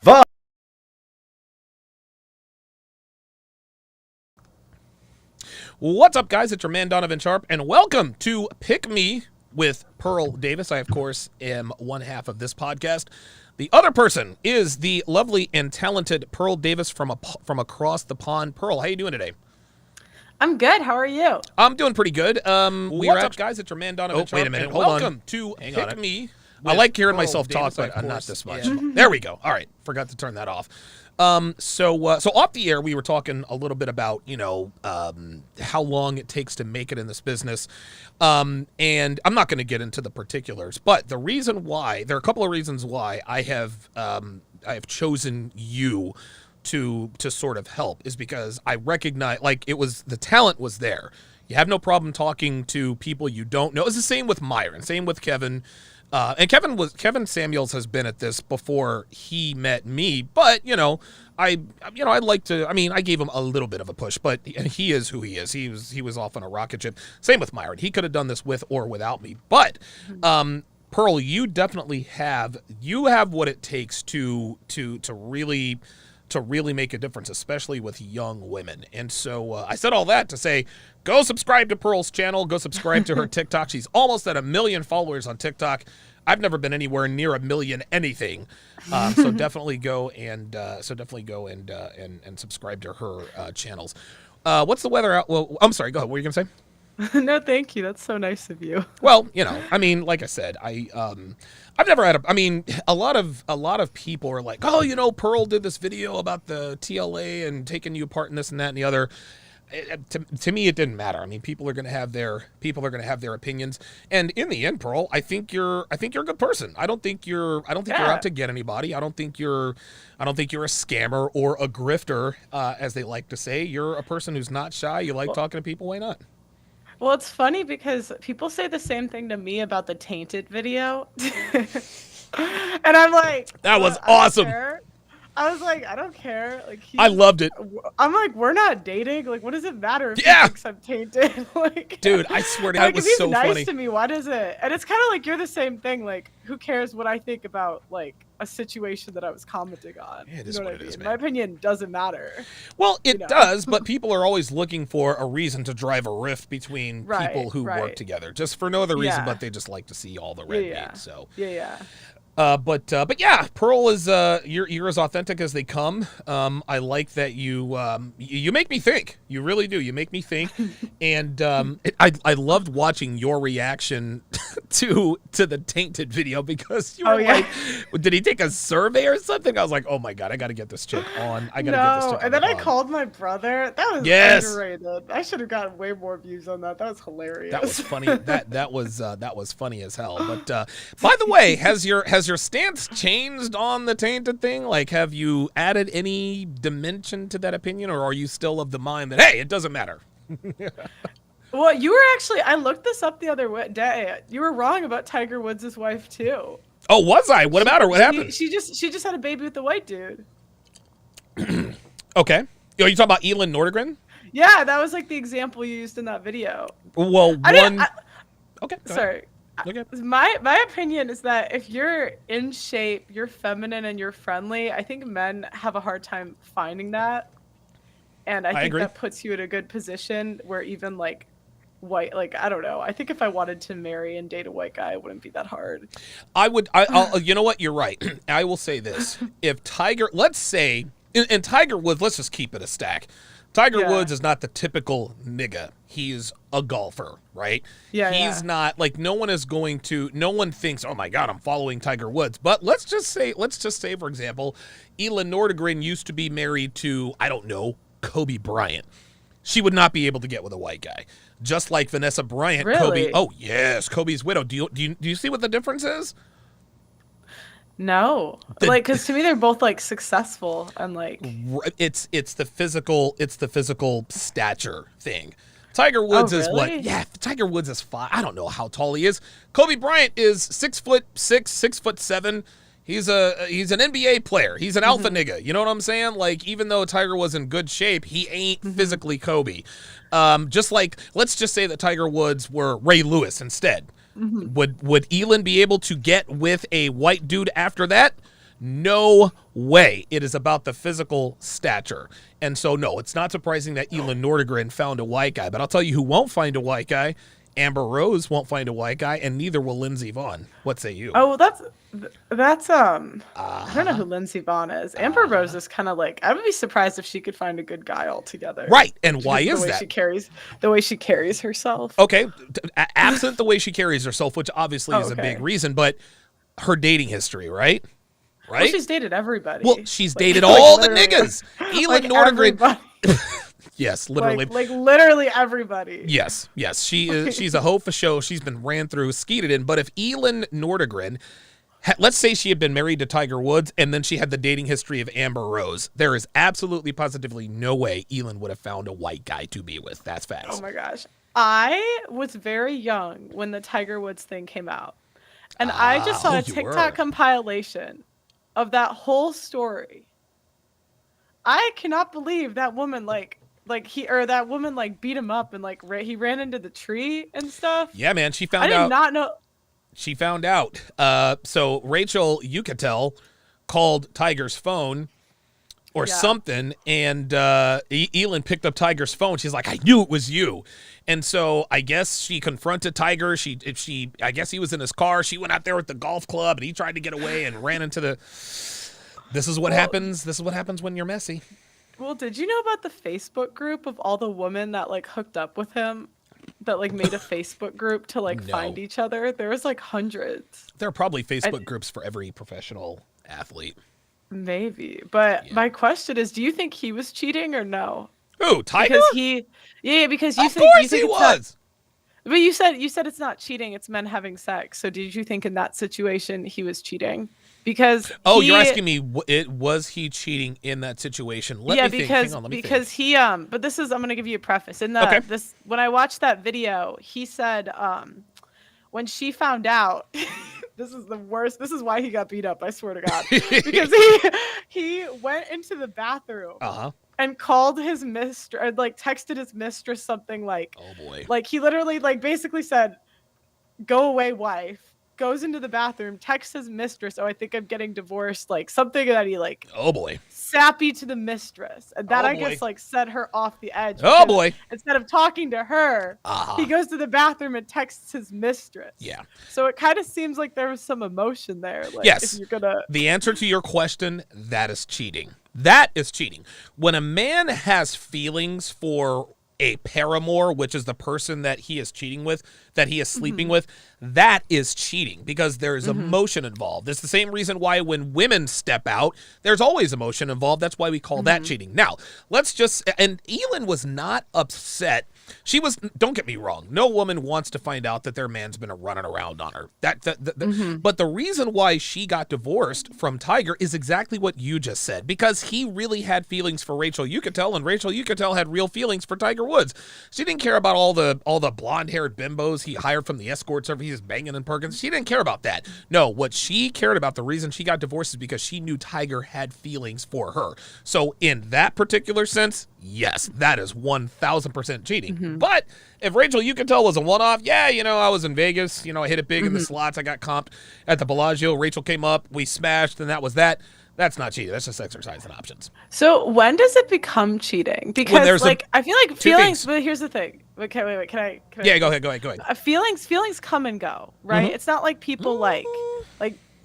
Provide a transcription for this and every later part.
Fuck. What's up, guys? It's your man, Donovan Sharp, and welcome to Pick Me with Pearl Davis. I, of course, am one half of this podcast. The other person is the lovely and talented Pearl Davis from across the pond. Pearl, how you doing today? I'm good. How are you? I'm doing pretty good. What's up, guys? It's your man, Donovan Sharp. Wait a minute. Hold welcome on. To Hang Pick on. Me. I like hearing myself talk, Davis, but not this much. Yeah. There we go. All right. Forgot to turn that off. So off the air, we were talking a little bit about, how long it takes to make it in this business. And I'm not going to get into the particulars, but the reason why, there are a couple of reasons why I have chosen you to sort of help is because I recognize, the talent was there. You have no problem talking to people you don't know. It's the same with Myron, same with Kevin. And Kevin Samuels has been at this before he met me, but I gave him a little bit of a push, but he is who he is. He was off on a rocket ship. Same with Myron. He could have done this with or without me, but Pearl, you definitely have what it takes to really make a difference, especially with young women. And so I said all that to say, go subscribe to Pearl's channel. Go subscribe to her TikTok. She's almost at 1 million followers on TikTok. I've never been anywhere near 1 million anything. So definitely go and subscribe to her channels. What's the weather out? Well, I'm sorry. Go ahead. What were you gonna say? No, thank you. That's so nice of you. Well, like I said, I've never had a lot of people are like, oh, Pearl did this video about the TLA and taking you apart and this and that and the other. To me, it didn't matter. I mean, people are going to have their opinions, and in the end, Pearl, I think you're a good person. I don't think you're out to get anybody. I don't think you're a scammer or a grifter, as they like to say. You're a person who's not shy. You like talking to people. Why not? Well, it's funny because people say the same thing to me about the tainted video. And I'm like, that was awesome. I was like, I don't care. Like, I loved it. I'm like, we're not dating. Like, what does it matter if he thinks I'm tainted? Like, dude, I swear to God, it was so funny. If he's nice to me, why does it? And it's kind of like you're the same thing. Like, who cares what I think about like a situation that I was commenting on? Yeah, you know what I mean? My opinion doesn't matter. Well, it does, but people are always looking for a reason to drive a rift between people who work together, just for no other reason, but they just like to see all the red meat. So yeah. But yeah, Pearl is you're as authentic as they come. I like that you make me think. You really do. You make me think, and I loved watching your reaction to the tainted video because you were like, did he take a survey or something? I was like, oh my God, I got to get this chick on. I got to get this chick on. And then I called my brother. That was underrated. I should have gotten way more views on that. That was hilarious. That was funny. that was funny as hell. But by the way, has your stance changed on the tainted thing? Like, have you added any dimension to that opinion, or are you still of the mind that, hey, it doesn't matter? Well, you were actually, I looked this up the other day. You were wrong about Tiger Woods' wife too. Oh, was I? What about her? What happened? She just had a baby with the white dude. Okay. You talking about Elin Nordegren? Yeah, that was like the example you used in that video. Well, okay. Sorry. Okay. My opinion is that if you're in shape, you're feminine, and you're friendly, I think men have a hard time finding that. And I think that puts you in a good position where even like white, like, I don't know. I think if I wanted to marry and date a white guy, it wouldn't be that hard. I'll you know what? You're right. I will say this. If Tiger, let's say, and Tiger Woods, let's just keep it a stack. Tiger Woods is not the typical nigga. He's a golfer, right? Yeah. He's not like no one thinks, oh my God, I'm following Tiger Woods. But let's just say, for example, Elin Nordegren used to be married to, I don't know, Kobe Bryant. She would not be able to get with a white guy. Just like Vanessa Bryant, really? Kobe. Oh yes, Kobe's widow. Do you see what the difference is? No, because to me they're both like successful and like it's the physical stature thing. Tiger Woods is what? Yeah, Tiger Woods is 5. I don't know how tall he is. Kobe Bryant is 6'6", 6'7". He's an NBA player. He's an alpha nigga. You know what I'm saying? Like, even though Tiger was in good shape, he ain't physically Kobe. Just like, let's just say that Tiger Woods were Ray Lewis instead. Would Elin be able to get with a white dude after that? No way. It is about the physical stature. And so, no, it's not surprising that Elin Nordegren found a white guy. But I'll tell you who won't find a white guy. Amber Rose won't find a white guy, and neither will Lindsey Vonn. What say you? Oh, well, that's I don't know who Lindsey Vonn is. Amber Rose is kind of like, I would be surprised if she could find a good guy altogether. Right, and why is that? The way she carries herself. Okay, absent the way she carries herself, which obviously is a big reason, but her dating history, right? Right? Well, she's dated everybody. Well, she's dated all the niggas. Elin Nordegren. Yes, literally. Like literally everybody. Yes. She is. She's a hoe for show. She's been ran through, skeeted in. But if Elin Nordegren, let's say she had been married to Tiger Woods and then she had the dating history of Amber Rose, there is absolutely positively no way Elin would have found a white guy to be with. That's facts. Oh my gosh. I was very young when the Tiger Woods thing came out. And I just saw a TikTok compilation of that whole story. I cannot believe that woman that woman beat him up and he ran into the tree and stuff. Yeah, man, she found out. I did not know. She found out. So Rachel Yucatel called Tiger's phone or something, and Elin picked up Tiger's phone. She's like, I knew it was you. And so I guess she confronted Tiger. I guess he was in his car. She went out there with the golf club, and he tried to get away and ran into the. This is what happens. This is what happens when you're messy. Well, did you know about the Facebook group of all the women that hooked up with him, that made a Facebook group to find each other? There was hundreds. There are probably Facebook groups for every professional athlete. Maybe, but my question is, do you think he was cheating or no? Ooh, Tiger? Because you think he was. But you said it's not cheating; it's men having sex. So did you think in that situation he was cheating? Because you're asking me, was he cheating in that situation? Let me think. Hang on, let me think. He but this is, I'm going to give you a preface. When I watched that video, he said when she found out, this is the worst. This is why he got beat up, I swear to God. Because he went into the bathroom and called his mistress, texted his mistress something oh boy. He literally basically said, "Go away, wife." Goes into the bathroom, texts his mistress, "Oh, I think I'm getting divorced," something that he oh boy, sappy to the mistress, and that guess set her off the edge. Oh boy! Instead of talking to her, he goes to the bathroom and texts his mistress. Yeah. So it kind of seems like there was some emotion there. Yes. If you're gonna... The answer to your question, that is cheating. That is cheating. When a man has feelings for a paramour, which is the person that he is cheating with, that he is sleeping with, that is cheating because there is emotion involved. It's the same reason why when women step out, there's always emotion involved. That's why we call that cheating. Now, and Elin was not upset. She was, don't get me wrong, no woman wants to find out that their man's been running around on her. But the reason why she got divorced from Tiger is exactly what you just said, because he really had feelings for Rachel Yucatel, and Rachel Yucatel had real feelings for Tiger Woods. She didn't care about all the blonde-haired bimbos he hired from the escort service he was banging in Perkins. She didn't care about that. No, what she cared about, the reason she got divorced, is because she knew Tiger had feelings for her. So in that particular sense, yes, that is 1,000% cheating. But if Rachel Yucatel was a one-off, I was in Vegas, I hit it big in the slots, I got comped at the Bellagio, Rachel came up, we smashed, and that was that. That's not cheating. That's just exercising options. So when does it become cheating? Because I feel like feelings. But here's the thing. Okay, wait. Can I? Yeah, go ahead. Feelings come and go, right? It's not like people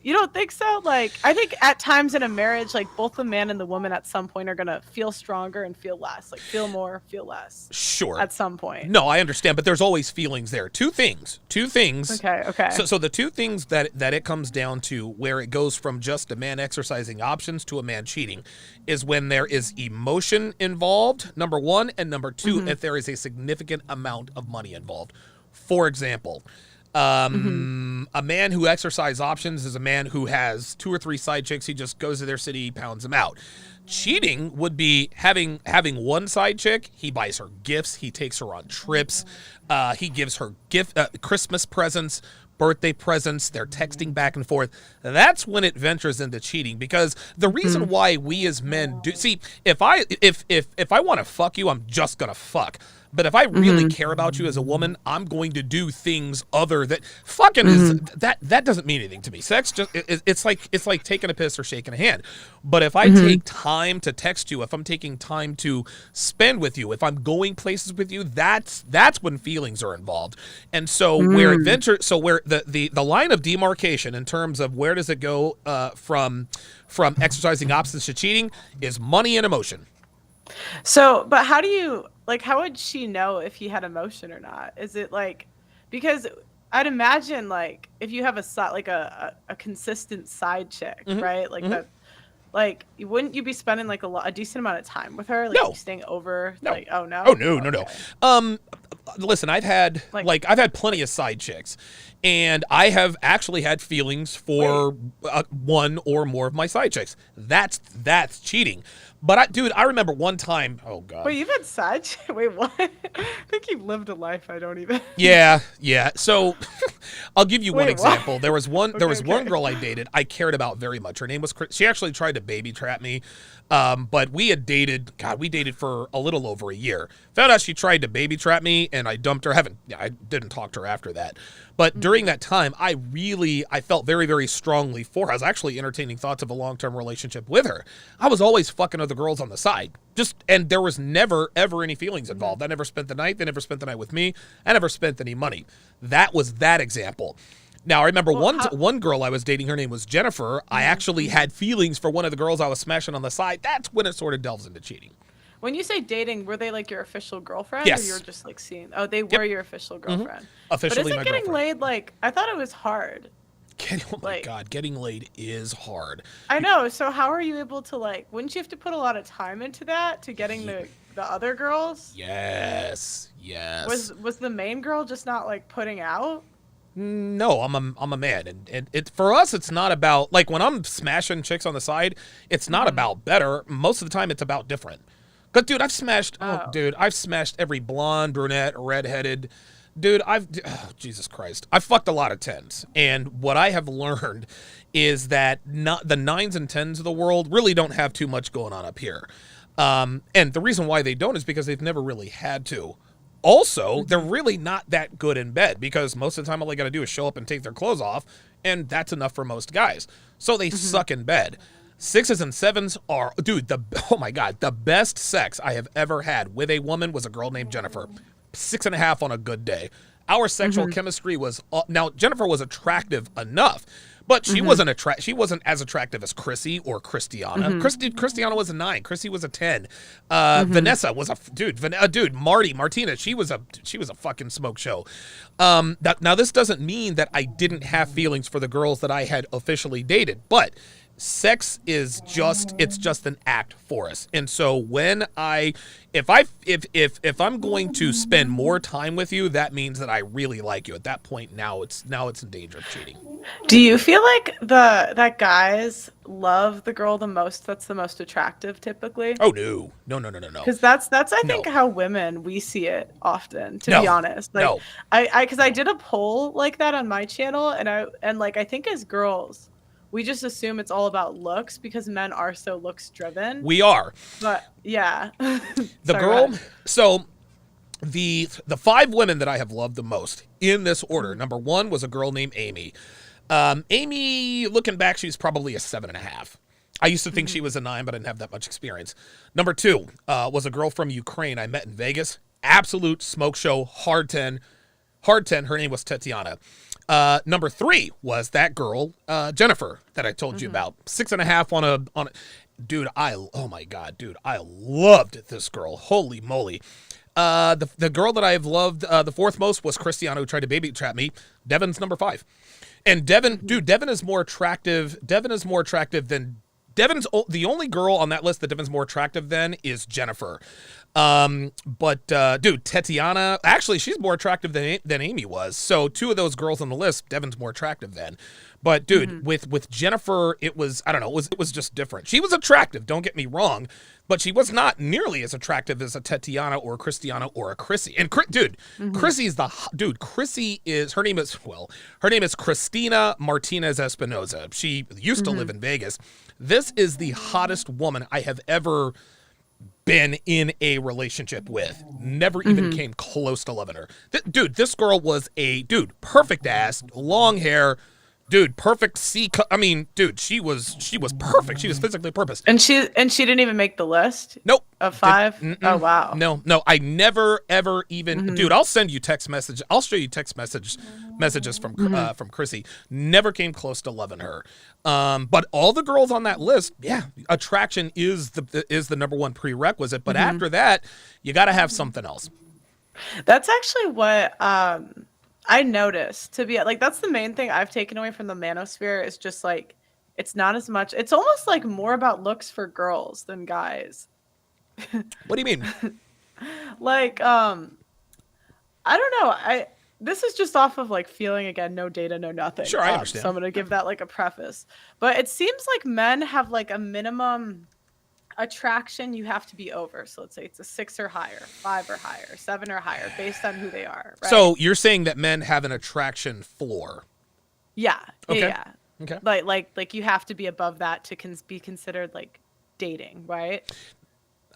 you don't think so? I think at times in a marriage, both the man and the woman at some point are gonna feel stronger and feel less. Feel more, feel less. Sure. At some point. No, I understand, but there's always feelings there. Two things. Okay. So the two things that it comes down to, where it goes from just a man exercising options to a man cheating, is when there is emotion involved, number one, and number two, if there is a significant amount of money involved. For example, a man who exercises options is a man who has 2 or 3 side chicks. He just goes to their city, pounds them out. Cheating would be having one side chick. He buys her gifts. He takes her on trips. He gives her Christmas presents, birthday presents. They're texting back and forth. That's when it ventures into cheating, because the reason why we as men do, see, if I want to fuck you, I'm just gonna fuck. But if I really care about you as a woman, I'm going to do things other than fucking is that doesn't mean anything to me. Sex just it's like taking a piss or shaking a hand. But if I take time to text you, if I'm taking time to spend with you, if I'm going places with you, that's when feelings are involved. And so where the line of demarcation in terms of where does it go from exercising opposites to cheating is money and emotion. So, but how do you, like, how would she know if he had emotion or not? Is it like, because I'd imagine, like, if you have a consistent side chick, right? Like that, like, wouldn't you be spending like a decent amount of time with her? Like, No. staying over? No. Like, oh no? Oh no. Listen, I've had plenty of side chicks, and I have actually had feelings for one or more of my side chicks. That's cheating. But I remember one time. Oh God. Wait, you've had side chicks? Wait, what? I think you've lived a life I don't even. Yeah. So, I'll give you one example. There was one one girl I dated I cared about very much. Her name was Chris. She actually tried to baby trap me. But we had dated. God, we dated for a little over a year. Found out she tried to baby trap me, and I dumped her. I didn't talk to her after that. But during that time, I felt very, very strongly for her. I was actually entertaining thoughts of a long-term relationship with her. I was always fucking other girls on the side. And there was never, ever any feelings involved. I never spent the night. They never spent the night with me. I never spent any money. That was that example. Now, I remember one girl I was dating, her name was Jennifer. I actually had feelings for one of the girls I was smashing on the side. That's when it sort of delves into cheating. When you say dating, were they like your official girlfriend? Yes. Or you were just like seeing? Oh, they were your official girlfriend. Officially, but my getting girlfriend. laid, like, I thought it was hard. Oh my God, getting laid is hard. I know. So how are you able to, like, wouldn't you have to put a lot of time into that to getting the other girls? Yes. Was the main girl just not like putting out? No, I'm a man, and it for us it's not about, like, when I'm smashing chicks on the side, it's not about better. Most of the time it's about different. But dude, I've smashed every blonde, brunette, redheaded. Dude, Jesus Christ. I've fucked a lot of 10s. And what I have learned is that the 9s and 10s of the world really don't have too much going on up here. And the reason why they don't is because they've never really had to. Also, they're really not that good in bed, because most of the time all they got to do is show up and take their clothes off, and that's enough for most guys. So they suck in bed. 6s and 7s are, dude, oh my God, the best sex I have ever had with a woman was a girl named Jennifer. 6.5 on a good day. Our sexual chemistry was, now Jennifer was attractive enough, but she wasn't as attractive as Chrissy or Christiana. Christiana was a 9. Chrissy was a 10. Vanessa was Martina, she was a fucking smoke show. Now this doesn't mean that I didn't have feelings for the girls that I had officially dated, but sex is just an act for us. And so if I'm going to spend more time with you, that means that I really like you. At that point, now it's in danger of cheating. Do you feel like that guys love the girl the most that's the most attractive typically? Oh no. Because that's I think how we see it often, to be honest. Like, because I did a poll like that on my channel, and I think as girls, we just assume it's all about looks because men are so looks driven. We are. But yeah. So the 5 women that I have loved the most in this order. Number 1 was a girl named Amy. Amy, looking back, she's probably a 7.5. I used to think she was a 9, but I didn't have that much experience. Number 2 was a girl from Ukraine I met in Vegas. Absolute smoke show, hard 10. Her name was Tatiana. Number 3 was that girl, Jennifer, that I told you about. 6.5 on a dude. Oh my God, dude, I loved this girl. Holy moly. The girl that I've loved the 4th most was Christiana, who tried to baby trap me. Devin's number 5. And Devin is more attractive. Devin's the only girl on that list that Devin's more attractive than is Jennifer. But Tatiana, actually, she's more attractive than Amy was. So 2 of those girls on the list, Devin's more attractive than. But dude, with Jennifer, it was, I don't know, it was just different. She was attractive, don't get me wrong, but she was not nearly as attractive as a Tatiana or a Christiana or a Chrissy. And Chrissy is, her name is Christina Martinez Espinoza. She used to live in Vegas. This is the hottest woman I have ever been in a relationship with never even came close to loving her. Dude, this girl was perfect ass, long hair, dude, perfect C cut. I mean, dude, she was perfect. She was physically perfect. And she didn't even make the list? Nope. Of 5? Oh, wow. No. I never ever even dude, I'll send you text message. I'll show you text messages from Chrissy. Never came close to loving her. But all the girls on that list, yeah, attraction is the number one prerequisite, but after that, you got to have something else. That's actually what I noticed, to be like, that's the main thing I've taken away from the manosphere, is just like, it's not as much, it's almost like more about looks for girls than guys. What do you mean? Like, I don't know. This is just off of like feeling, again, no data, no nothing. Sure, I understand. So I'm going to give that like a preface. But it seems like men have like a minimum attraction you have to be over. So let's say it's a 6 or higher, 5 or higher, 7 or higher, based on who they are. Right? So you're saying that men have an attraction floor? Yeah. Okay. Yeah. Okay. Like you have to be above that to be considered like dating, right?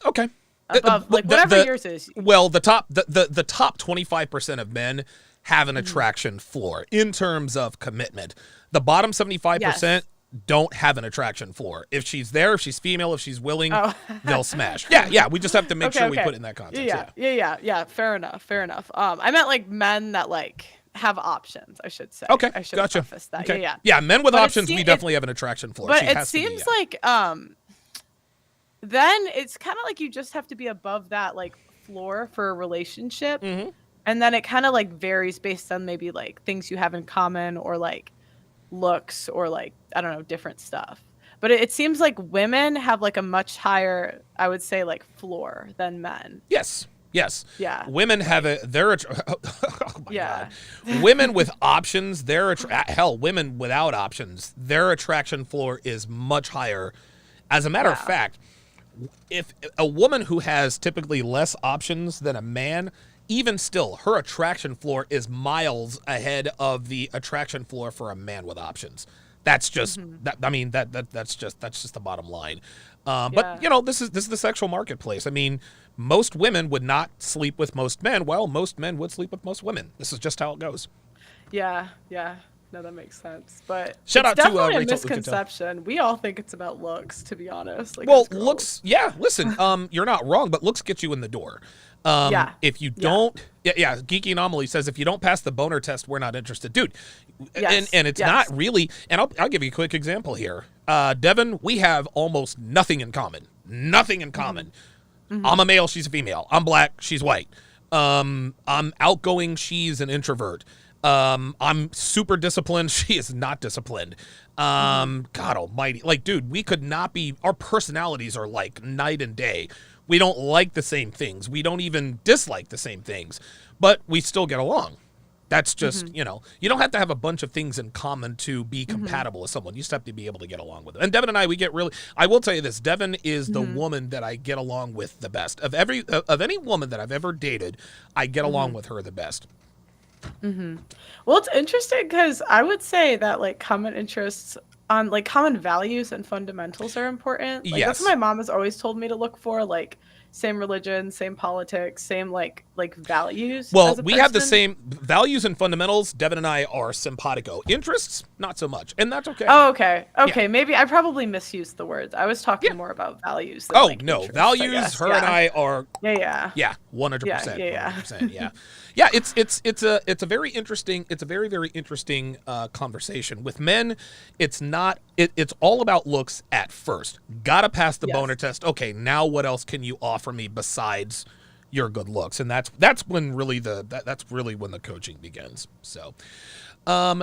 Okay. Above like whatever yours is. Well, the top 25% of men have an attraction floor in terms of commitment. The bottom 75% don't have an attraction floor. If she's there, if she's female, if she's willing, they'll smash. Yeah. We just have to make sure we put it in that context. Yeah. Fair enough. I meant like men that like have options, I should say. Okay, I should gotcha. preface that. Okay. Yeah. Men with options, we definitely have an attraction floor. But it seems like then it's kind of like you just have to be above that like floor for a relationship. And then it kind of like varies based on maybe like things you have in common, or like looks, or like, I don't know, different stuff. But it seems like women have like a much higher, I would say, like floor than men. Yes. Yeah. Women have God. Women with options, women without options, their attraction floor is much higher. As a matter of fact, if a woman who has typically less options than a man, even still, her attraction floor is miles ahead of the attraction floor for a man with options. That's just that. I mean, that's just the bottom line. But you know, this is the sexual marketplace. I mean, most women would not sleep with most men. Well, most men would sleep with most women. This is just how it goes. Yeah. No, that makes sense. But shout out to definitely a Rachel misconception. We all think it's about looks, to be honest. Like, well, looks. Yeah, listen. You're not wrong, but looks get you in the door. If you don't, Geeky Anomaly says if you don't pass the boner test, we're not interested, dude. And it's not really. And I'll give you a quick example here. Devin, we have almost nothing in common. Nothing in common. I'm a male, she's a female. I'm black, she's white. I'm outgoing, she's an introvert. I'm super disciplined, she is not disciplined. God almighty. Like, dude, we could not be, our personalities are like night and day. We don't like the same things. We don't even dislike the same things, but we still get along. That's just, you know, you don't have to have a bunch of things in common to be compatible with someone. You just have to be able to get along with them. And Devin and I, we get really, I will tell you this, Devin is the woman that I get along with the best. Of any woman that I've ever dated, I get along with her the best. Well, it's interesting because I would say that like common interests on like common values and fundamentals are important. Like, that's what my mom has always told me to look for, like same religion, same politics, same like values. Well, we have the same values and fundamentals. Devin and I are simpatico. Interests, not so much, and that's okay. Oh, okay. Yeah. Maybe I probably misused the words. I was talking more about values. Than, like, no, interests, values. Her and I are. Yeah. 100%. Yeah. It's a very interesting. It's a very, very interesting conversation with men. It's not. It's all about looks at first. Gotta pass the boner test. Okay, now what else can you offer me besides your good looks? And that's when really that's really when the coaching begins. So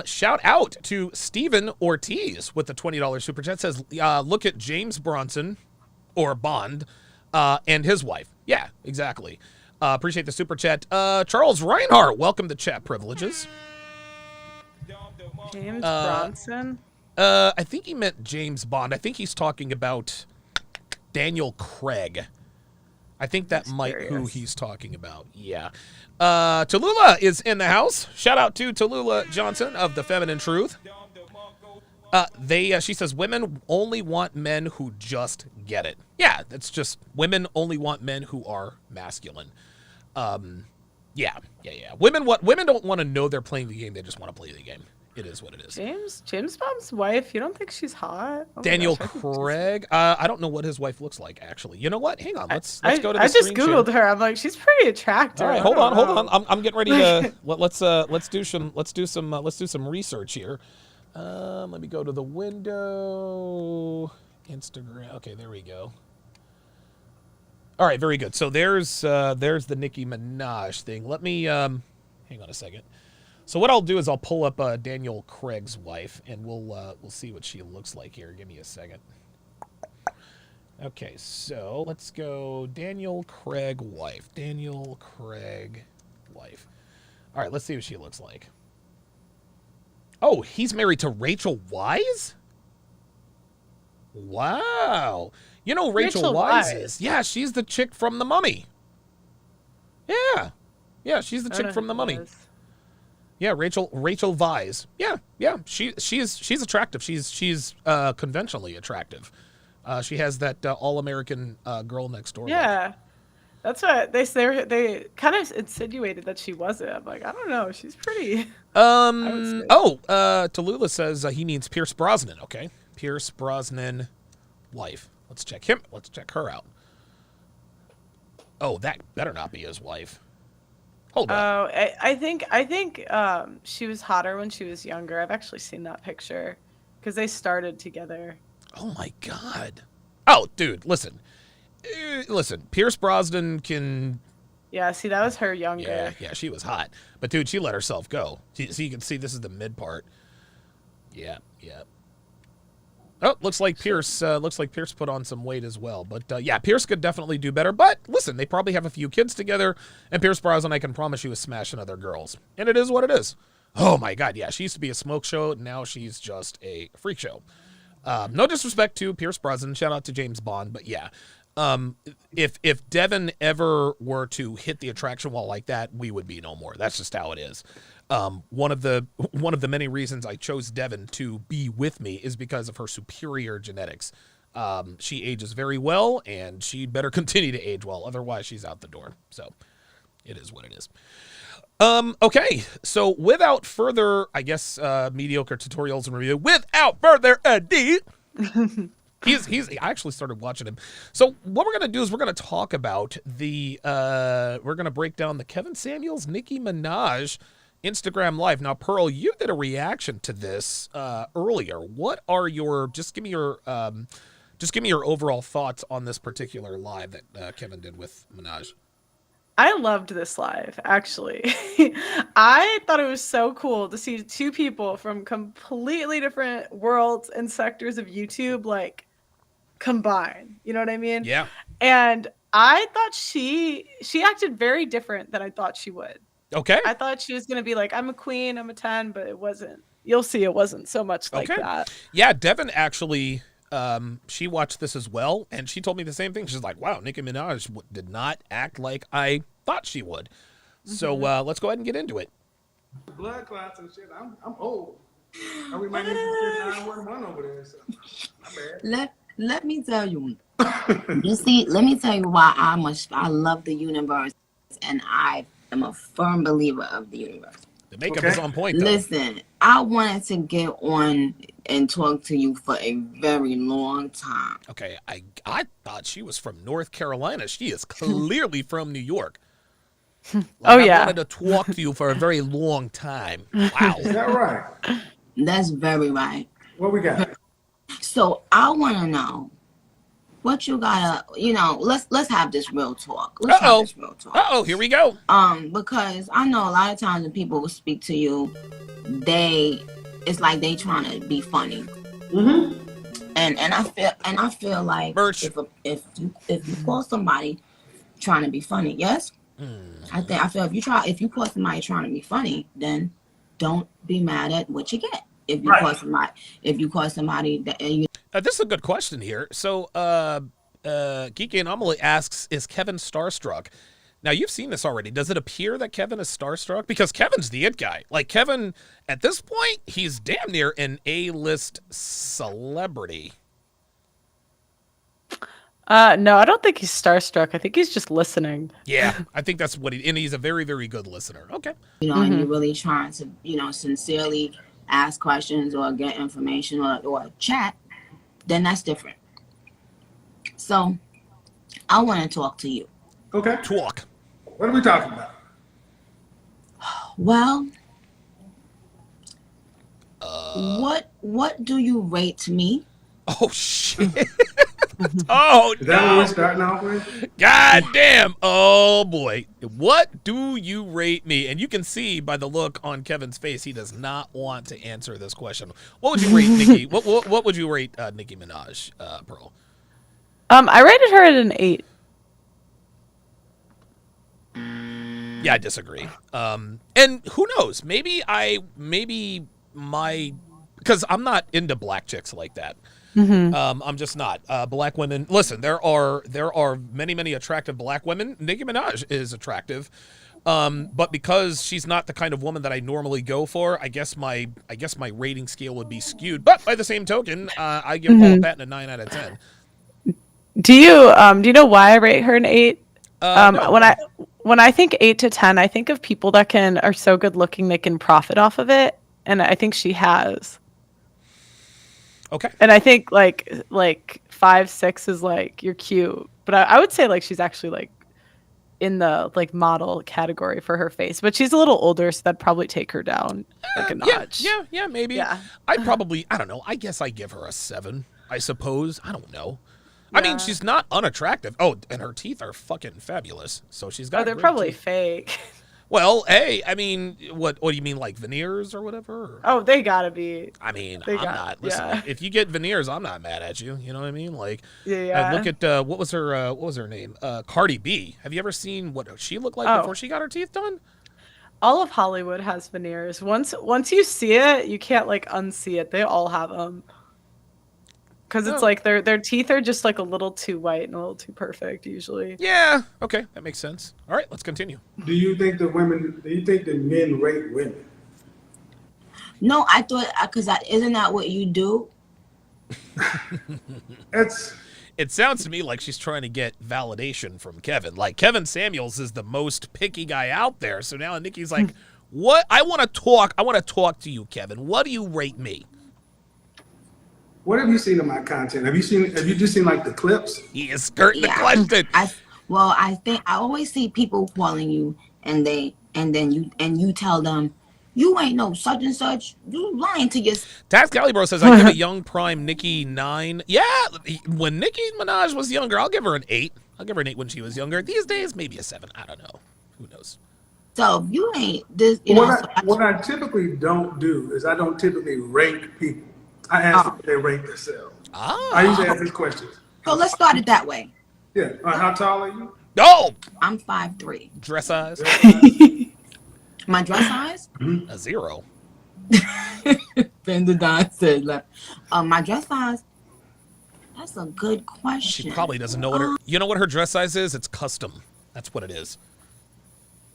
shout out to Steven Ortiz with the $20 super chat. Says look at James Bronson or Bond and his wife. Yeah, exactly. Appreciate the super chat. Charles Reinhardt, welcome to chat privileges. James Bronson? I think he meant James Bond. I think he's talking about Daniel Craig. I think that might who he's talking about. Yeah. Tallulah is in the house. Shout out to Tallulah Johnson of The Feminine Truth. She says women only want men who just get it. Yeah, that's just women only want men who are masculine. Yeah. Women don't want to know they're playing the game. They just want to play the game. It is what it is. James Bond's wife. You don't think she's hot? Oh Daniel Craig. I don't know what his wife looks like actually. You know what? Hang on. Let's go to. I just googled her. I'm like, she's pretty attractive. All right, hold on. I'm getting ready to let's do some research here. Let me go to the window. Instagram. Okay, there we go. All right, very good. So there's the Nicki Minaj thing. Let me hang on a second. So what I'll do is I'll pull up Daniel Craig's wife, and we'll see what she looks like here. Give me a second. Okay, so let's go Daniel Craig wife. Daniel Craig wife. All right, let's see what she looks like. Oh, he's married to Rachel Weisz? Wow. You know Rachel Weisz is? Yeah, she's the chick from The Mummy. Yeah, she's the chick from The Mummy. Yeah, Rachel Weisz. Yeah. She's attractive. She's conventionally attractive. She has that all-American girl next door. Yeah. Look. That's what they say. They kind of insinuated that she wasn't. I'm like, I don't know. She's pretty. Tallulah says he means Pierce Brosnan. Okay. Pierce Brosnan wife. Let's check him. Let's check her out. Oh, that better not be his wife. Hold on. Oh, I think she was hotter when she was younger. I've actually seen that picture because they started together. Oh my God. Oh, dude, listen. Pierce Brosnan can. Yeah, see, that was her younger. Yeah, she was hot, but dude, she let herself go. So you can see this is the mid part. Yeah. Oh, looks like Pierce put on some weight as well. But yeah, Pierce could definitely do better. But listen, they probably have a few kids together, and Pierce Brosnan, I can promise you, is smashing other girls, and it is what it is. Oh my God, yeah, she used to be a smoke show, now she's just a freak show. No disrespect to Pierce Brosnan, shout out to James Bond, but yeah. If Devin ever were to hit the attraction wall like that, we would be no more. That's just how it is. One of the many reasons I chose Devin to be with me is because of her superior genetics. She ages very well, and she better continue to age well. Otherwise, she's out the door. So it is what it is. Okay, so without further, I guess, mediocre tutorials and review, without further ado, I actually started watching him. So what we're going to do is we're going to talk about we're going to break down the Kevin Samuels, Nicki Minaj Instagram Live. Now, Pearl, you did a reaction to this earlier. What are just give me your overall thoughts on this particular live that Kevin did with Minaj. I loved this live, actually. I thought it was so cool to see two people from completely different worlds and sectors of YouTube, like, combine. You know what I mean? Yeah. And I thought she acted very different than I thought she would. Okay. I thought she was going to be like, I'm a queen, I'm a 10, but it wasn't. You'll see it wasn't so much like that. Yeah, Devin actually... she watched this as well, and she told me the same thing. She's like, wow, Nicki Minaj did not act like I thought she would. Mm-hmm. So let's go ahead and get into it. Blood clots and shit. I'm old. And we might need to get 911 over there. So let me tell you. Let me tell you why I love the universe, and I am a firm believer of the universe. The makeup is on point, though. Listen, I wanted to get on and talk to you for a very long time. Okay, I thought she was from North Carolina. She is clearly from New York. I wanted to talk to you for a very long time. Wow. Is that right? That's very right. What we got? So I want to know what you gotta, let's have this real talk. Here we go. Because I know a lot of times when people will speak to you, it's like they trying to be funny. Mm-hmm. And I feel like if you call somebody trying to be funny, yes? I feel if you call somebody trying to be funny, then don't be mad at what you get. If you call somebody that you. This is a good question here. So, Geeky Anomaly asks, is Kevin starstruck? Now, you've seen this already. Does it appear that Kevin is starstruck? Because Kevin's the it guy. Like, Kevin, at this point, he's damn near an A-list celebrity. No, I don't think he's starstruck. I think he's just listening. Yeah, I think that's what and he's a very, very good listener. Okay. And you're really trying to, sincerely ask questions or get information or chat, then that's different. So, I want to talk to you. Okay. Talk. What are we talking about? Well, what do you rate me? Oh, shit. Oh, is that what we're starting off with? God damn. Oh, boy. What do you rate me? And you can see by the look on Kevin's face, he does not want to answer this question. What would you rate Nicki? What would you rate Nicki Minaj, Pearl? I rated her at an 8. Yeah, I disagree. And who knows? Maybe because I'm not into black chicks like that. I'm just not. Black women. Listen, there are many attractive black women. Nicki Minaj is attractive, but because she's not the kind of woman that I normally go for, I guess my rating scale would be skewed. But by the same token, I give Paul Patton a 9 out of 10. Do you know why I rate her an 8? No. When I think 8 to 10, I think of people that are so good looking they can profit off of it, and I think she has. Okay. And I think like 5, 6 is like you're cute, but I would say like she's actually like in the like model category for her face, but she's a little older, so that'd probably take her down like a notch. Yeah, maybe. Yeah. I don't know. I guess I give her a 7. I suppose. I don't know. Yeah. I mean, she's not unattractive. Oh, and her teeth are fucking fabulous. So she's got. Oh, they're probably fake. Well, hey, I mean, what do you mean, like veneers or whatever? Oh, they gotta be. I mean, I'm not. Listen, if you get veneers, I'm not mad at you. You know what I mean? Like, yeah. I look at what was her name? Cardi B. Have you ever seen what she looked like before she got her teeth done? All of Hollywood has veneers. Once you see it, you can't like unsee it. They all have them. Because it's like their teeth are just like a little too white and a little too perfect usually. Yeah. Okay, that makes sense. All right, let's continue. Do you think the men rate women? No, I thought because isn't that what you do? It sounds to me like she's trying to get validation from Kevin. Like Kevin Samuels is the most picky guy out there. So now Nicki's like, "What? I want to talk. I want to talk to you, Kevin. What do you rate me?" What have you seen of my content? Have you just seen like the clips? He is skirting the question. I think I always see people calling you and then you tell them you ain't no such and such. You lying to your. Tax Calibro says I give a young prime Nicki 9. Yeah, when Nicki Minaj was younger, I'll give her an 8. I'll give her an 8 when she was younger. These days, maybe a 7. I don't know. Who knows? So you ain't this. What I typically don't do is I don't typically rank people. I ask them if they rank themselves. I usually ask these questions. So let's start it that way. Yeah. How tall are you? No. I'm 5'3". Dress size? My dress size? A 0. Don said, my dress size? That's a good question. She probably doesn't know what her. You know what her dress size is? It's custom. That's what it is.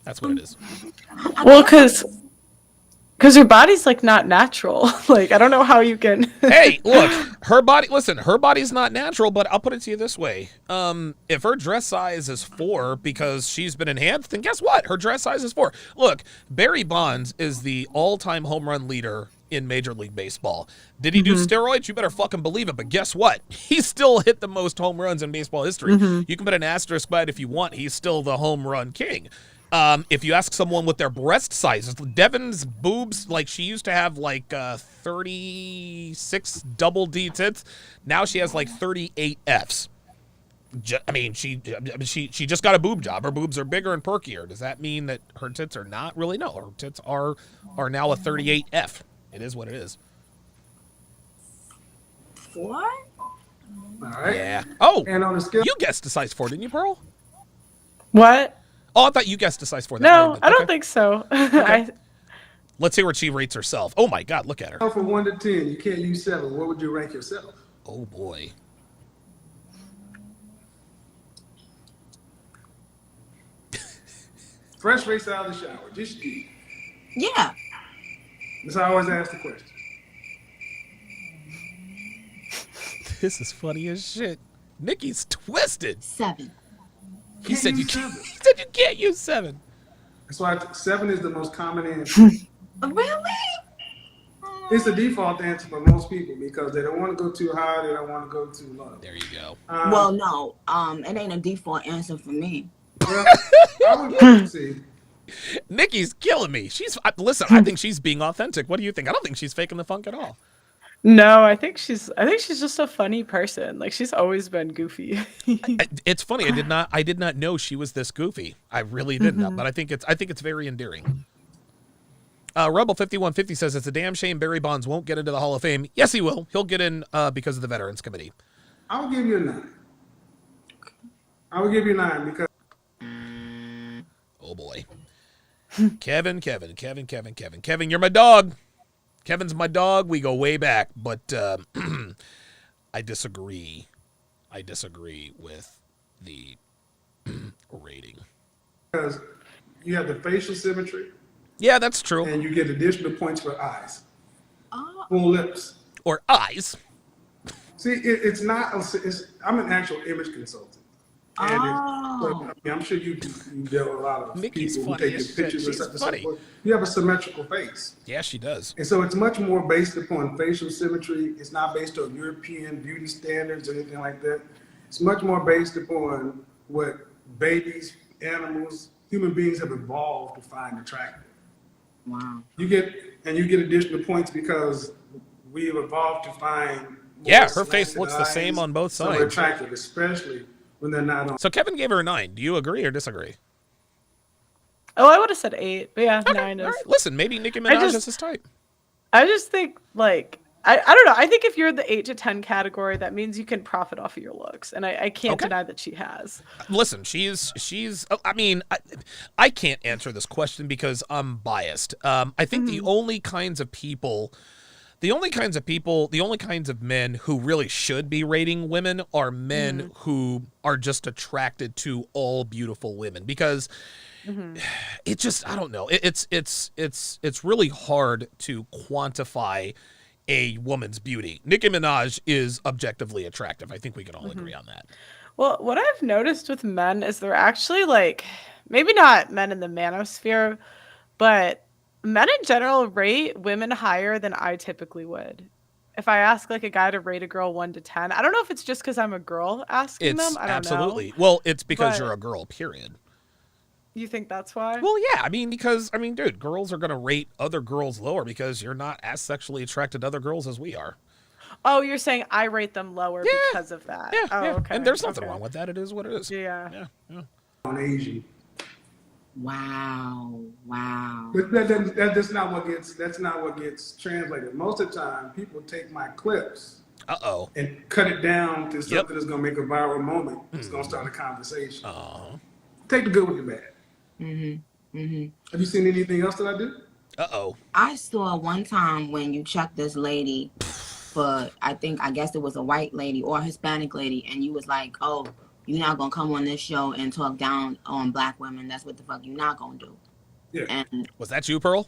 That's what it is. Well, because her body's like not natural. Like I don't know how you can. Hey, look, her body. Listen, her body's not natural, but I'll put it to you this way: if her dress size is 4 because she's been enhanced, then guess what? Her dress size is 4. Look, Barry Bonds is the all-time home run leader in Major League Baseball. Did he do steroids? You better fucking believe it. But guess what? He still hit the most home runs in baseball history. You can put an asterisk by it if you want. He's still the home run king. If you ask someone what their breast sizes, Devin's boobs, like she used to have like 36 double D tits. Now she has like 38 Fs. She just got a boob job. Her boobs are bigger and perkier. Does that mean that her tits are not? Really, no. Her tits are now a 38 F. It is what it is. What? All right. Yeah. Oh, and on the scale, you guessed a size 4, didn't you, Pearl? What? Oh, I thought you guessed a size 4. No, I don't think so. Okay. Let's see where she rates herself. Oh my God, look at her. From 1 to 10, you can't use 7. What would you rank yourself? Oh boy. Fresh face out of the shower. Just eat. Yeah. That's how I always ask the question. This is funny as shit. Nikki's twisted. 7. He said you can't use 7. That's why 7 is the most common answer. Really? It's the default answer for most people because they don't want to go too high, they don't want to go too low. There you go. Well, no, it ain't a default answer for me. Well, I would see. Nikki's killing me. Listen, I think she's being authentic. What do you think? I don't think she's faking the funk at all. No, I think she's just a funny person. Like, she's always been goofy. It's funny. I did not know she was this goofy. I really didn't. But I think it's very endearing. Rebel 5150 says it's a damn shame Barry Bonds won't get into the Hall of Fame. Yes, he will. He'll get in because of the Veterans Committee. I will give you a 9. I will give you a 9 because. Oh boy. Kevin, you're my dog. Kevin's my dog. We go way back, but I disagree. I disagree with the rating. Because you have the facial symmetry. Yeah, that's true. And you get additional points for eyes. Full lips. Or eyes. See, it's not. I'm an actual image consultant. And I'm sure you deal with a lot of Mickey's people who take your pictures and stuff. funny. You have a symmetrical face. Yeah, she does. And so it's much more based upon facial symmetry. It's not based on European beauty standards or anything like that. It's much more based upon what babies, animals, human beings have evolved to find attractive. Wow. You get additional points because we've evolved to find. Yeah, her face looks the same on both sides. So attractive, especially when they're not on. So Kevin gave her a 9. Do you agree or disagree? Oh, I would have said 8, but yeah, Okay, 9 is. Right. Listen, maybe Nicki Minaj is his type. I just think, like, I don't know. I think if you're in the 8 to 10 category, that means you can profit off of your looks, and I can't deny that she has. Listen, she's. I mean, I can't answer this question because I'm biased. I think the only kinds of men who really should be rating women are men who are just attracted to all beautiful women because it just, I don't know. It's really hard to quantify a woman's beauty. Nicki Minaj is objectively attractive. I think we can all agree on that. Well, what I've noticed with men is they're actually, like, maybe not men in the manosphere, but men in general rate women higher than I typically would. If I ask, like, a guy to rate a girl 1 to 10, I don't know if it's just because I'm a girl asking them. I don't absolutely know. Well, it's because you're a girl, period. You think that's why? Well, yeah. I mean, dude, girls are going to rate other girls lower because you're not as sexually attracted to other girls as we are. Oh, you're saying I rate them lower because of that. Yeah. Oh, yeah. okay. And there's nothing wrong with that. It is what it is. Yeah. On Asian. Wow. But that's not what gets translated. Most of the time, people take my clips and cut it down to something that's going to make a viral moment. It's going to start a conversation. Take the good with the bad. Have you seen anything else that I do? I saw one time when you checked this lady for, I guess it was a white lady or a Hispanic lady, and you was like, oh, you're not going to come on this show and talk down on black women. That's what the fuck you're not going to do. Yeah. And was that you, Pearl?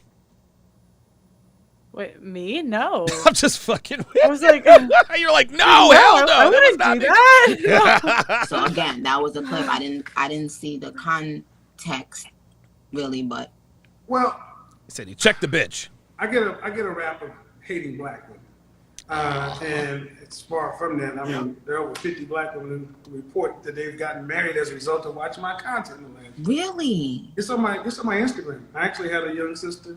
Wait, me? No. I'm just fucking. I was like, you're like, no, hell no. I wouldn't do that. So again, that was a clip. I didn't see the context really, but. Well, he said he checked the bitch. I get a rap of hating black women, and it's far from that. I mean, there are over 50 black women who report that they've gotten married as a result of watching my content. Really? It's on my Instagram. I actually had a young sister.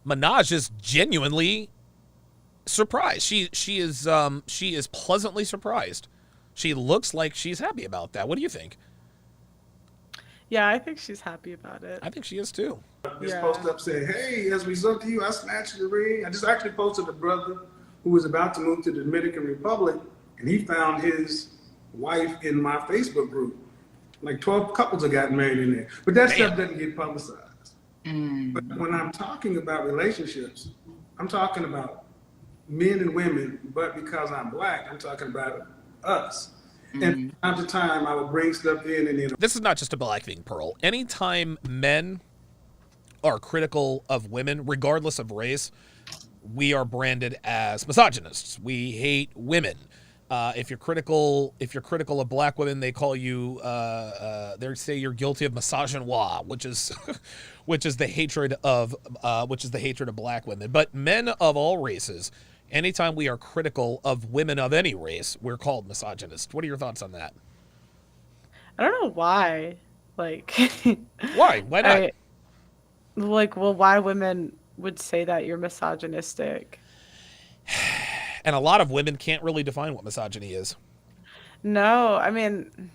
Minaj is genuinely surprised. She is pleasantly surprised. She looks like she's happy about that. What do you think? Yeah, I think she's happy about it. I think she is too. Just post up saying, "Hey, as a result of you, I snatched the ring." I just actually posted a brother who was about to move to the Dominican Republic, and he found his wife in my Facebook group. Like 12 couples have gotten married in there, but that stuff doesn't get publicized. But when I'm talking about relationships, I'm talking about men and women, but because I'm black, I'm talking about us. And from time to time, I will bring stuff in and then. This is not just a black thing, Pearl. Anytime men are critical of women, regardless of race, we are branded as misogynists. We hate women. If you're critical of black women, they call you. They say you're guilty of misogynoir, which is the hatred of black women. But men of all races, anytime we are critical of women of any race, we're called misogynist. What are your thoughts on that? I don't know why. Like, why? Why not? Why women would say that you're misogynistic? And a lot of women can't really define what misogyny is. No, I mean,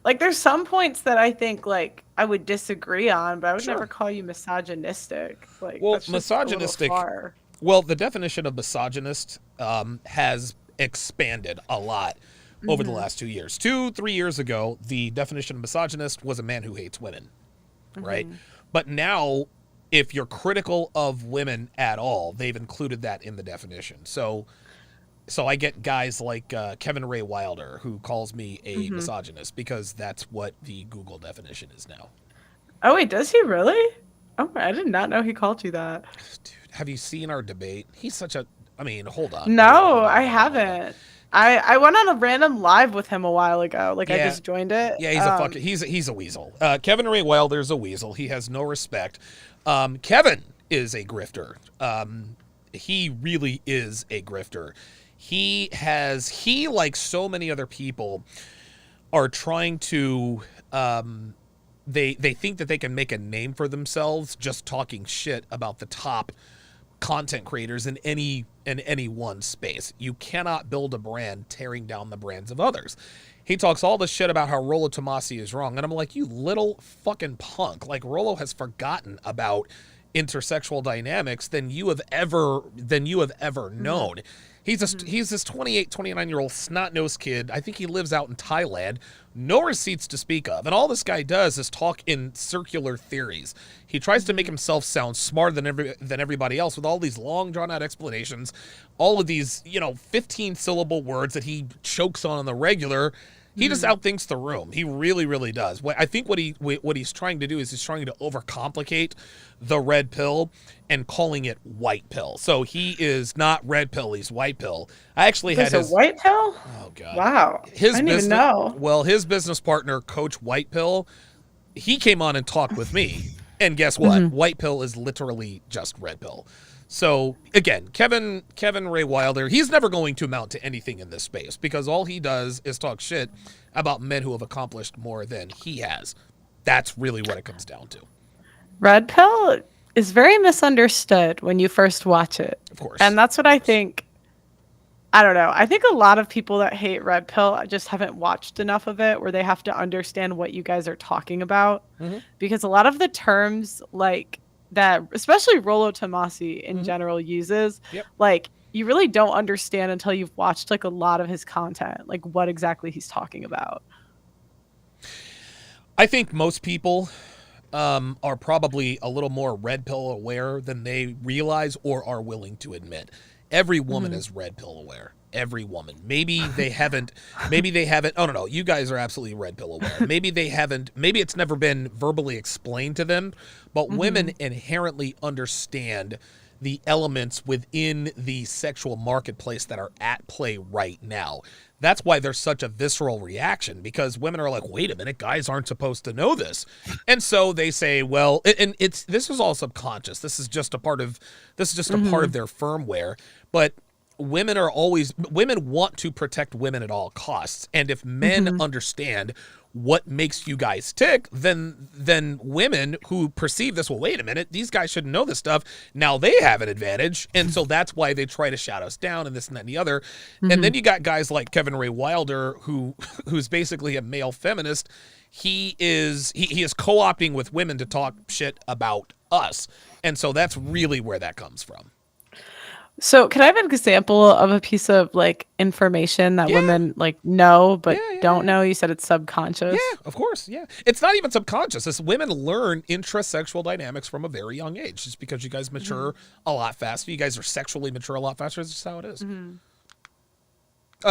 like, there's some points that I think, like, I would disagree on, but I would never call you misogynistic. Like, well, that's just misogynistic. A little far. Well, the definition of misogynist has expanded a lot over the last 2 years. 2-3 years ago, the definition of misogynist was a man who hates women, right? But now, if you're critical of women at all, they've included that in the definition. So I get guys like Kevin Ray Wilder, who calls me a misogynist, because that's what the Google definition is now. Oh, wait, does he really? Oh, I did not know he called you that. Dude, have you seen our debate? He's such a... I mean, hold on. No, I haven't. I went on a random live with him a while ago. Like, I just joined it. Yeah, he's a weasel. Kevin Ray Wilder's a weasel. He has no respect. Kevin is a grifter. He really is a grifter. He, like so many other people, are trying to, they think that they can make a name for themselves just talking shit about the top content creators in any one space. You cannot build a brand tearing down the brands of others. He talks all this shit about how Rollo Tomassi is wrong, and I'm like, you little fucking punk. Like, Rollo has forgotten about intersexual dynamics than you have ever known. He's this 28, 29-year-old snot-nosed kid. I think he lives out in Thailand. No receipts to speak of. And all this guy does is talk in circular theories. He tries to make himself sound smarter than everybody else with all these long, drawn-out explanations, all of these, 15-syllable words that he chokes on the regular. He just outthinks the room. He really, really does. I think what he's trying to do is he's trying to overcomplicate the red pill and calling it white pill. So he is not red pill, he's white pill. I actually had his... a white pill? Oh, God. Wow. I didn't even know. Well, his business partner, Coach White Pill, he came on and talked with me. And guess what? White pill is literally just red pill. So, again, Kevin Ray Wilder, he's never going to amount to anything in this space because all he does is talk shit about men who have accomplished more than he has. That's really what it comes down to. Red pill is very misunderstood when you first watch it. Of course. And that's what I think. I don't know. I think a lot of people that hate red pill just haven't watched enough of it where they have to understand what you guys are talking about. Because a lot of the terms, like, that especially Rollo Tomassi in general uses, like, you really don't understand until you've watched like a lot of his content, like what exactly he's talking about. I think most people are probably a little more red pill aware than they realize or are willing to admit. Every woman is red pill aware. Every woman. Maybe they haven't. Oh, no. You guys are absolutely red pill aware. Maybe it's never been verbally explained to them, but women inherently understand the elements within the sexual marketplace that are at play right now. That's why there's such a visceral reaction, because women are like, wait a minute, guys aren't supposed to know this. And so they say, well, and this is all subconscious. This is just a part of their firmware. But women want to protect women at all costs. And if men understand what makes you guys tick, then women who perceive this, well, wait a minute, these guys shouldn't know this stuff. Now they have an advantage. And so that's why they try to shout us down and this and that and the other. And then you got guys like Kevin Ray Wilder, who's basically a male feminist. He is co-opting with women to talk shit about us. And so that's really where that comes from. So can I have an example of a piece of like information that women like know but don't know? You said it's subconscious. Yeah, of course. Yeah. It's not even subconscious. It's women learn intrasexual dynamics from a very young age just because you guys mature a lot faster. You guys are sexually mature a lot faster. That's just how it is.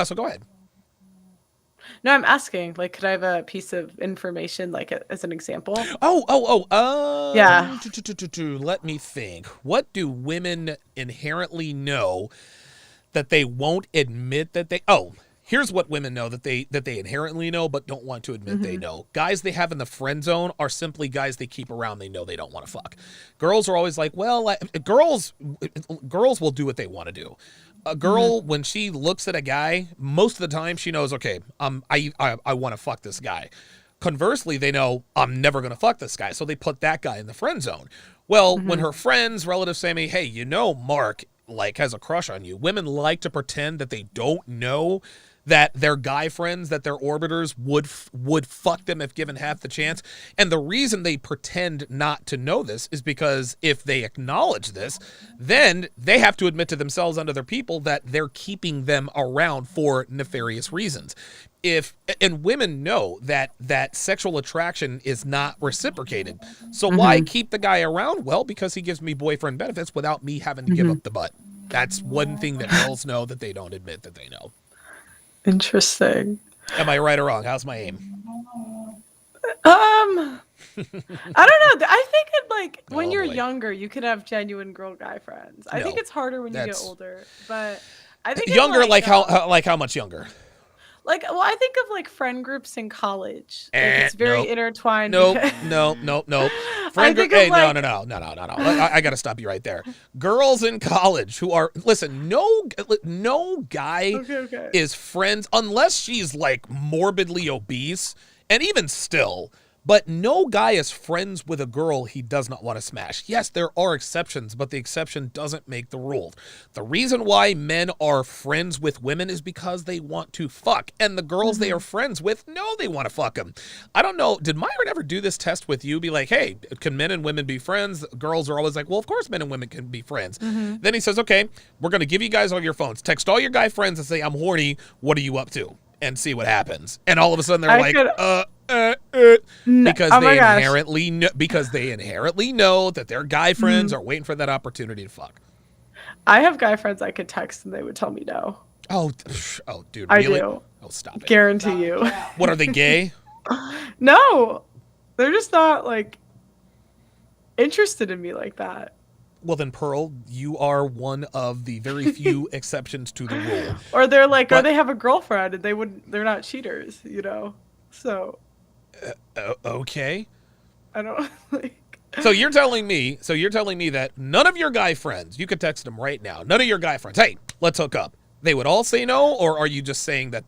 So go ahead. No, I'm asking, like, could I have a piece of information, like, as an example? Yeah. Yeah. Let me think. What do women inherently know that they won't admit that they... Oh, here's what women know that they inherently know but don't want to admit they know. Guys they have in the friend zone are simply guys they keep around they know they don't want to fuck. Girls are always like, well, girls will do what they want to do. A girl, when she looks at a guy, most of the time she knows, okay, I want to fuck this guy. Conversely, they know I'm never going to fuck this guy, so they put that guy in the friend zone. Well, when her friends, relatives say to me, hey, you know Mark like has a crush on you, women like to pretend that they don't know that their guy friends, that their orbiters would fuck them if given half the chance. And the reason they pretend not to know this is because if they acknowledge this, then they have to admit to themselves and other people that they're keeping them around for nefarious reasons. And women know that sexual attraction is not reciprocated. So why keep the guy around? Well, because he gives me boyfriend benefits without me having to give up the butt. That's one thing that girls know that they don't admit that they know. Interesting. Am I right or wrong? How's my aim? I don't know. I think when you're younger, you could have genuine girl guy friends. I think it's harder when you get older, but I think younger. How much younger? I think of friend groups in college. It's very intertwined. No. Friend group. Hey, no. I got to stop you right there. Girls in college who are no guy is friends unless she's like morbidly obese, and even still. But no guy is friends with a girl he does not want to smash. Yes, there are exceptions, but the exception doesn't make the rule. The reason why men are friends with women is because they want to fuck. And the girls they are friends with know they want to fuck them. I don't know, did Myron ever do this test with you? Be like, hey, can men and women be friends? Girls are always like, well, of course men and women can be friends. Then he says, okay, we're going to give you guys all your phones. Text all your guy friends and say, I'm horny. What are you up to? And see what happens. And all of a sudden they're because they inherently know that their guy friends are waiting for that opportunity to fuck. I have guy friends I could text and they would tell me no. Oh, dude, really? I do. Oh, stop it. Guarantee you. What, are they gay? No, they're just not interested in me like that. Well, then, Pearl, you are one of the very few exceptions to the rule. Or they're or they have a girlfriend and they're not cheaters, So. Okay. I don't So you're telling me that none of your guy friends, you could text them right now, none of your guy friends, hey, let's hook up. They would all say no, or are you just saying that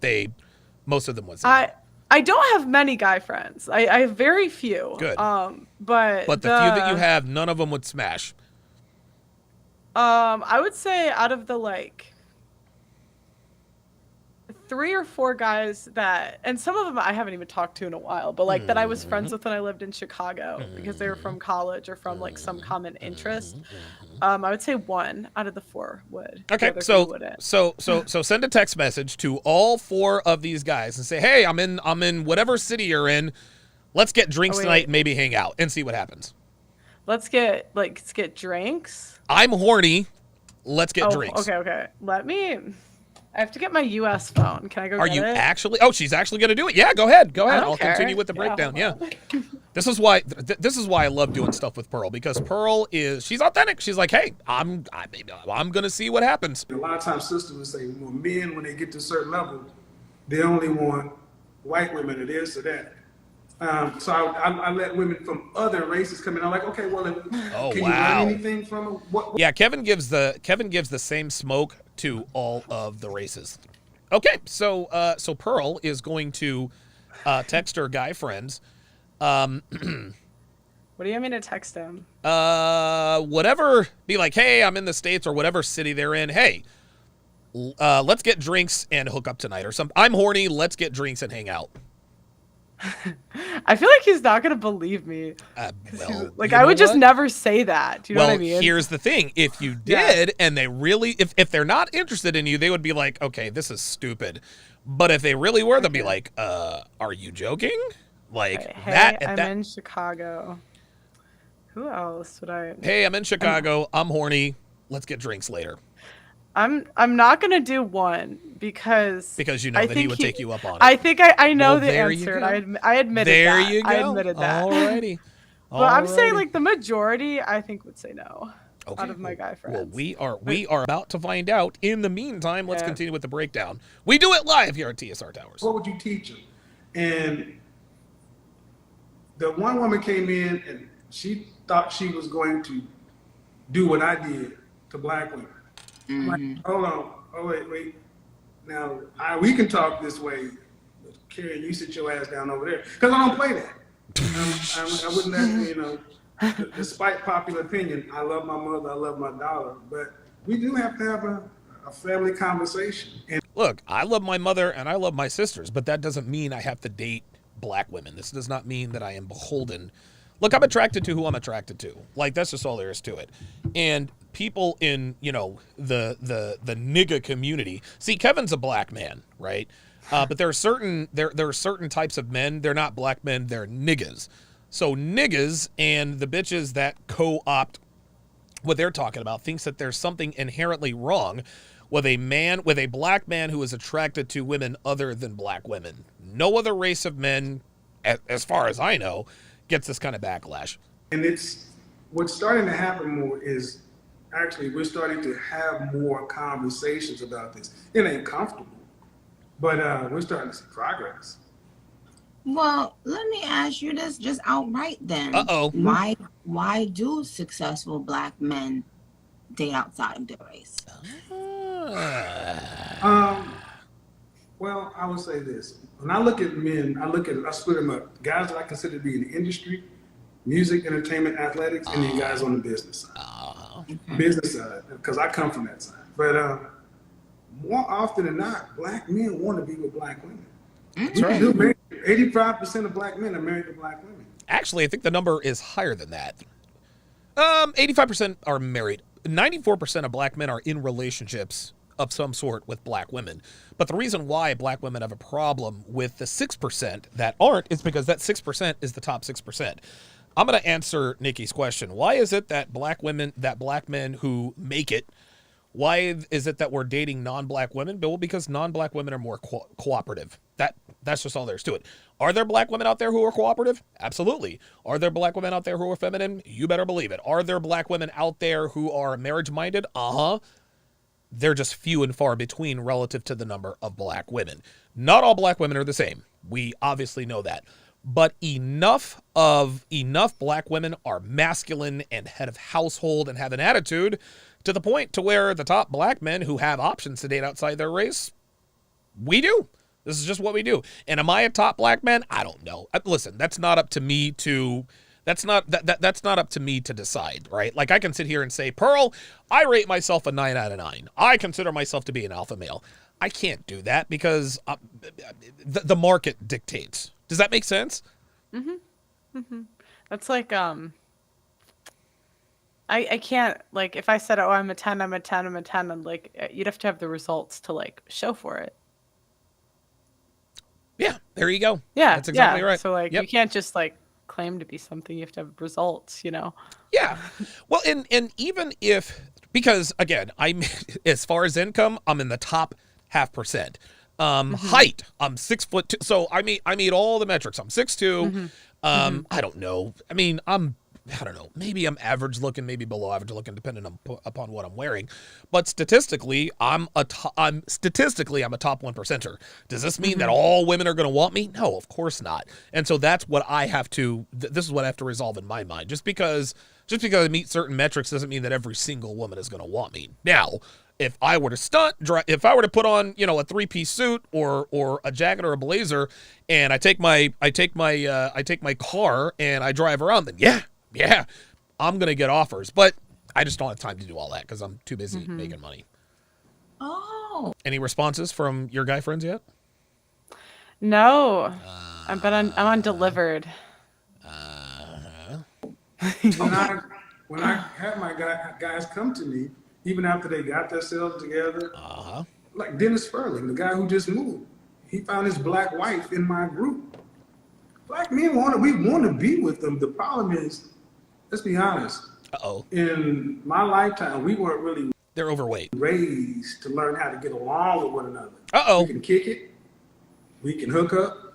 most of them would say no? I don't have many guy friends. I have very few. Good. But the few that you have, none of them would smash. I would say out of the 3 or 4 guys and some of them I haven't even talked to in a while, but that I was friends with when I lived in Chicago because they were from college or from some common interest. I would say 1 out of the 4 would. Okay, so send a text message to all 4 of these guys and say, hey, I'm in whatever city you're in. Let's get drinks tonight and maybe hang out and see what happens. Let's get drinks. I'm horny. Let's get drinks. Okay. I have to get my US phone. Can I go get it? Are you actually? Oh, she's actually going to do it. Yeah, go ahead. I'll continue with the breakdown. Yeah. This is why I love doing stuff with Pearl, because Pearl she's authentic. She's like, hey, I'm going to see what happens. A lot of times sisters would say, well, men, when they get to a certain level, they only want white women or this or that. So I let women from other races come in. I'm like, okay, well, can you learn anything from them? What? Yeah, Kevin gives the same smoke to all of the races. Okay, so Pearl is going to text her guy friends. What do you want me to text him? Whatever. Be like, hey, I'm in the States, or whatever city they're in. Hey, let's get drinks and hook up tonight, or something. I'm horny. Let's get drinks and hang out. I feel like he's not gonna believe me. I would just never say that. Do you know what I mean? Here's the thing: if you did, and they really, if they're not interested in you, they would be like, "Okay, this is stupid." But if they really were, they'd be like, "Are you joking?" I'm in Chicago. Who else would I? Hey, I'm in Chicago. I'm horny. Let's get drinks later. I'm not gonna do one because you know that he would take you up on it. I think I know the answer, and I admitted there that. You go. I admitted that. Alrighty. But I'm saying like the majority, I think, would say no. Okay. Out of my guy friends. Well, we are about to find out. In the meantime, let's continue with the breakdown. We do it live here at TSR Towers. What would you teach them? And the one woman came in and she thought she was going to do what I did to black women. I'm like, hold on. Oh, wait. Now, we can talk this way. Karen, you sit your ass down over there. Because I don't play that. I wouldn't have, you know, despite popular opinion, I love my mother, I love my daughter. But we do have to have a family conversation. And look, I love my mother and I love my sisters, but that doesn't mean I have to date black women. This does not mean that I am beholden. Look, I'm attracted to who I'm attracted to. Like, that's just all there is to it. And people in, you know, the nigga community. See, Kevin's a black man, right? But there are certain types of men. They're not black men. They're niggas. So niggas and the bitches that co-opt what they're talking about thinks that there's something inherently wrong with a black man who is attracted to women other than black women. No other race of men, as far as I know, gets this kind of backlash. And what's starting to happen more is actually we're starting to have more conversations about this. It ain't comfortable, but we're starting to see progress. Well, let me ask you this just outright then. Uh-oh. Why do successful black men date outside of their race? Well, I would say this. When I look at men, I split them up. Guys that I consider to be in the industry, music, entertainment, athletics, and then guys on the business side. Business side, because I come from that side. But more often than not, black men want to be with black women. That's right. 85% of black men are married to black women. Actually, I think the number is higher than that. 85% are married. 94% of black men are in relationships of some sort with black women. But the reason why black women have a problem with the 6% that aren't is because that 6% is the top 6%. I'm going to answer Nikki's question. Why is it that black men who make it, why is it that we're dating non-black women? Well, because non-black women are more cooperative. That's just all there is to it. Are there black women out there who are cooperative? Absolutely. Are there black women out there who are feminine? You better believe it. Are there black women out there who are marriage-minded? Uh-huh. They're just few and far between relative to the number of black women. Not all black women are the same. We obviously know that. But enough black women are masculine and head of household and have an attitude to the point to where the top black men who have options to date outside their race, we do. This is just what we do. And am I a top black man? I don't know. Listen, that's not up to me to decide, right? Like, I can sit here and say, Pearl, I rate myself a 9 out of 9. I consider myself to be an alpha male. I can't do that because the market dictates. Does that make sense? Mm-hmm. Mm-hmm. That's like, I can't, like, if I said, oh, I'm a 10, I'm a 10, I'm a 10, I'm like, you'd have to have the results to, like, show for it. Yeah, there you go. Yeah, that's exactly right. So, like, you can't just, like, claim to be something. You have to have results, you know? Yeah. Well, and even if, because, again, as far as income, I'm in the top 0.5%. Height, I'm 6'2", so I meet all the metrics. I'm 6'2". I don't know. I mean, I don't know. Maybe I'm average looking, maybe below average looking, depending upon what I'm wearing. But statistically, I'm a top 1%er. Does this mean that all women are going to want me? No, of course not. And so that's what I have to. This is what I have to resolve in my mind. Just because I meet certain metrics doesn't mean that every single woman is going to want me. Now, if I were to if I were to put on, a 3-piece suit or a jacket or a blazer, and I take my car and I drive around, then yeah, I'm gonna get offers. But I just don't have time to do all that because I'm too busy making money. Oh. Any responses from your guy friends yet? No, I'm on delivered. When I have my guys come to me, even after they got themselves together, like Dennis Furling, the guy who just moved, he found his black wife in my group. Black men want to be with them. The problem is, let's be honest. In my lifetime, we weren't really They're overweight. Raised to learn how to get along with one another. Uh-oh. We can kick it, we can hook up,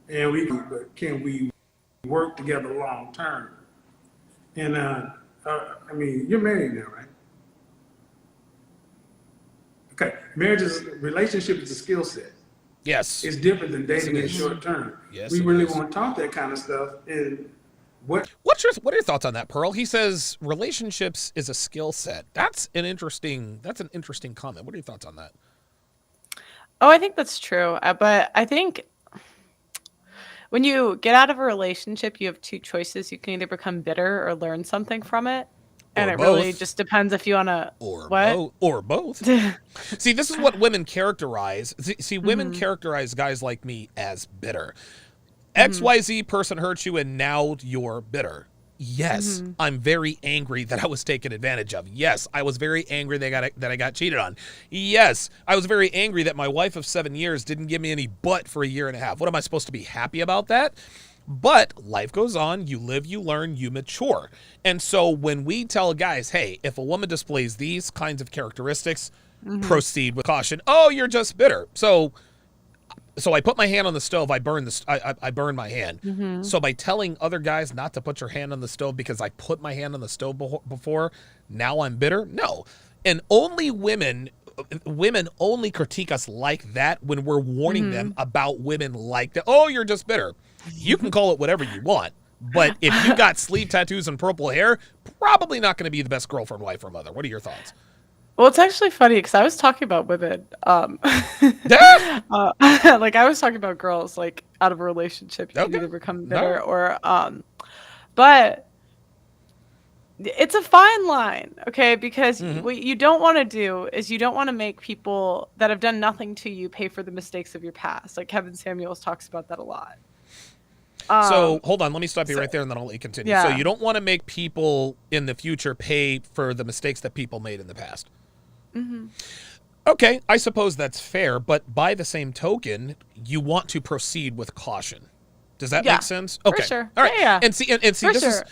but can we work together long term? And I mean, you're married now, right? Okay, relationship is a skill set. Yes. It's different than dating in short term. Yes, we really want to talk that kind of stuff. And what are your thoughts on that, Pearl? He says relationships is a skill set. That's an interesting comment. What are your thoughts on that? Oh, I think that's true. But I think when you get out of a relationship, you have two choices. You can either become bitter or learn something from it. And it really just depends if you want to... Or both. See, this is what women characterize. See, women characterize guys like me as bitter. XYZ person hurt you and now you're bitter. Yes, I'm very angry that I was taken advantage of. Yes, I was very angry that I got cheated on. Yes, I was very angry that my wife of 7 years didn't give me any butt for a year and a half. What am I supposed to be happy about that? But life goes on, you live, you learn, you mature. And so when we tell guys, hey, if a woman displays these kinds of characteristics, proceed with caution. Oh, you're just bitter. So I put my hand on the stove, I burn my hand. So by telling other guys not to put your hand on the stove because I put my hand on the stove before, now I'm bitter? No. And only women only critique us like that when we're warning them about women like that. Oh, you're just bitter. You can call it whatever you want, but if you got sleeve tattoos and purple hair, probably not going to be the best girlfriend, wife, or mother. What are your thoughts? Well, it's actually funny because I was talking about women. Like I was talking about girls, like out of a relationship, you can either become bitter or, but it's a fine line, okay? Because what you don't want to do is you don't want to make people that have done nothing to you pay for the mistakes of your past. Like Kevin Samuels talks about that a lot. So hold on, let me stop you right there and then I'll let you continue. Yeah. So you don't want to make people in the future pay for the mistakes that people made in the past. Okay, I suppose that's fair, but by the same token, you want to proceed with caution. Does that make sense? Okay. For sure. All right. Yeah. And see, this is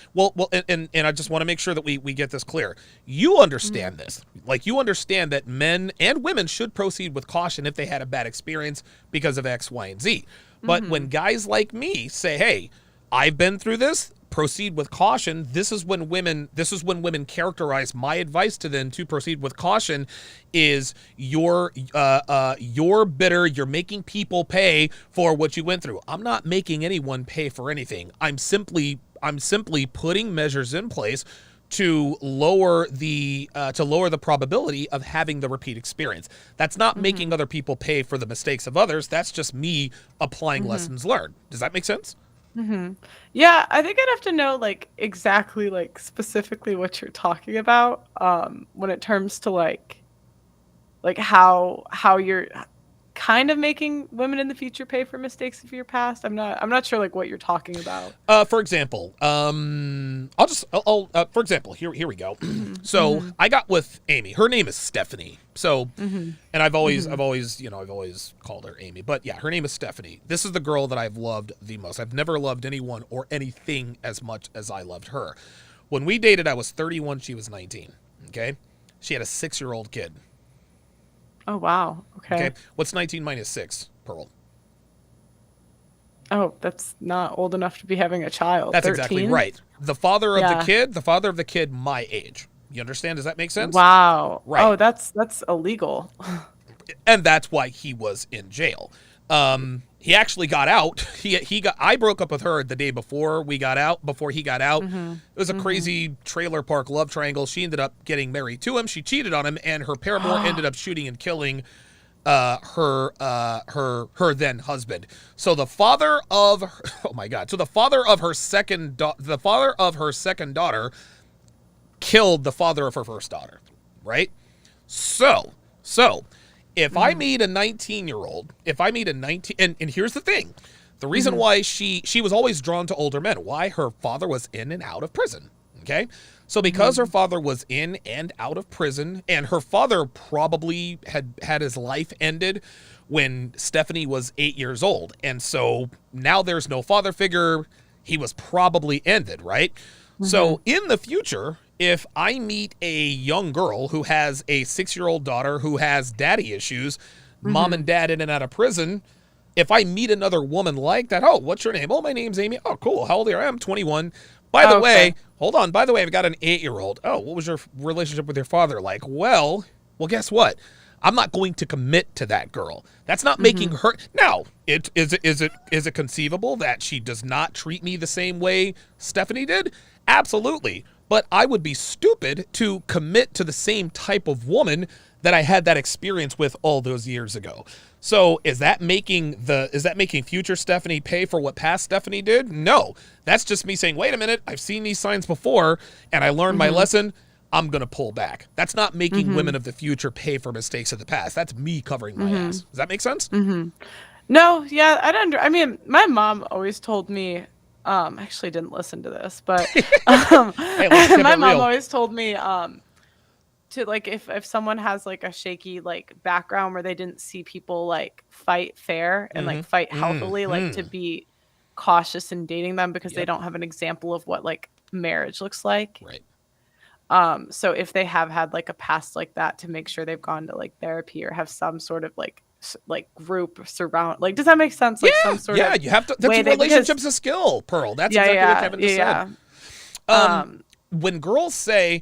and I just want to make sure that we get this clear. You understand this. Like you understand that men and women should proceed with caution if they had a bad experience because of X, Y, and Z. But when guys like me say, "Hey, I've been through this, proceed with caution," this is when women characterize my advice to them to proceed with caution is you're bitter, you're making people pay for what you went through. I'm not making anyone pay for anything. I'm simply putting measures in place to lower the probability of having the repeat experience. That's not making other people pay for the mistakes of others. That's just me applying lessons learned. Does that make sense? Yeah, I think I'd have to know like exactly like specifically what you're talking about when it comes to like how you're kind of making women in the future pay for mistakes of your past. I'm not sure like what you're talking about. For example, for example, here we go. So I got with Amy. Her name is Stephanie. So, and I've always called her Amy, but yeah, her name is Stephanie. This is the girl that I've loved the most. I've never loved anyone or anything as much as I loved her. When we dated, I was 31. She was 19. Okay. She had a 6-year-old kid. Oh, wow. Okay. What's 19 minus 6, Pearl? Oh, that's not old enough to be having a child. That's 13? Exactly right. The father of the kid, my age. You understand? Does that make sense? Wow. Right. Oh, that's illegal. And that's why he was in jail. He actually got out. I broke up with her the day before he got out. It was a crazy trailer park love triangle. She ended up getting married to him. She cheated on him, and her paramour ended up shooting and killing her then husband. So the father of her second daughter killed the father of her first daughter, right? So if I meet a 19-year-old, and here's the thing, the reason why she was always drawn to older men, why? Her father was in and out of prison, okay? So because her father was in and out of prison, and her father probably had his life ended when Stephanie was 8 years old, and so now there's no father figure, he was probably ended, right? So in the future, if I meet a young girl who has a 6-year-old daughter who has daddy issues, mom and dad in and out of prison, if I meet another woman like that, oh, what's your name? Oh, my name's Amy. Oh, cool. How old are you? I'm 21. By the way, hold on. By the way, I've got an 8-year-old. Oh, what was your relationship with your father like? Well, guess what? I'm not going to commit to that girl. That's not making her. Now, is it conceivable that she does not treat me the same way Stephanie did? Absolutely. But I would be stupid to commit to the same type of woman that I had that experience with all those years ago. So is that making future Stephanie pay for what past Stephanie did? No. That's just me saying, wait a minute, I've seen these signs before and I learned my lesson. I'm going to pull back. That's not making women of the future pay for mistakes of the past. That's me covering my ass. Does that make sense? No, yeah, I mean, my mom always told me, actually didn't listen to this, but hey, my mom always told me to, like, if someone has like a shaky like background where they didn't see people like fight fair and like fight healthily, like to be cautious in dating them because they don't have an example of what like marriage looks like. Right. So if they have had like a past like that, to make sure they've gone to like therapy or have some sort of like group surround, like, does that make sense? Like some sort of you have to. That's relationships a skill, Pearl. That's exactly what Kevin just said. When girls say,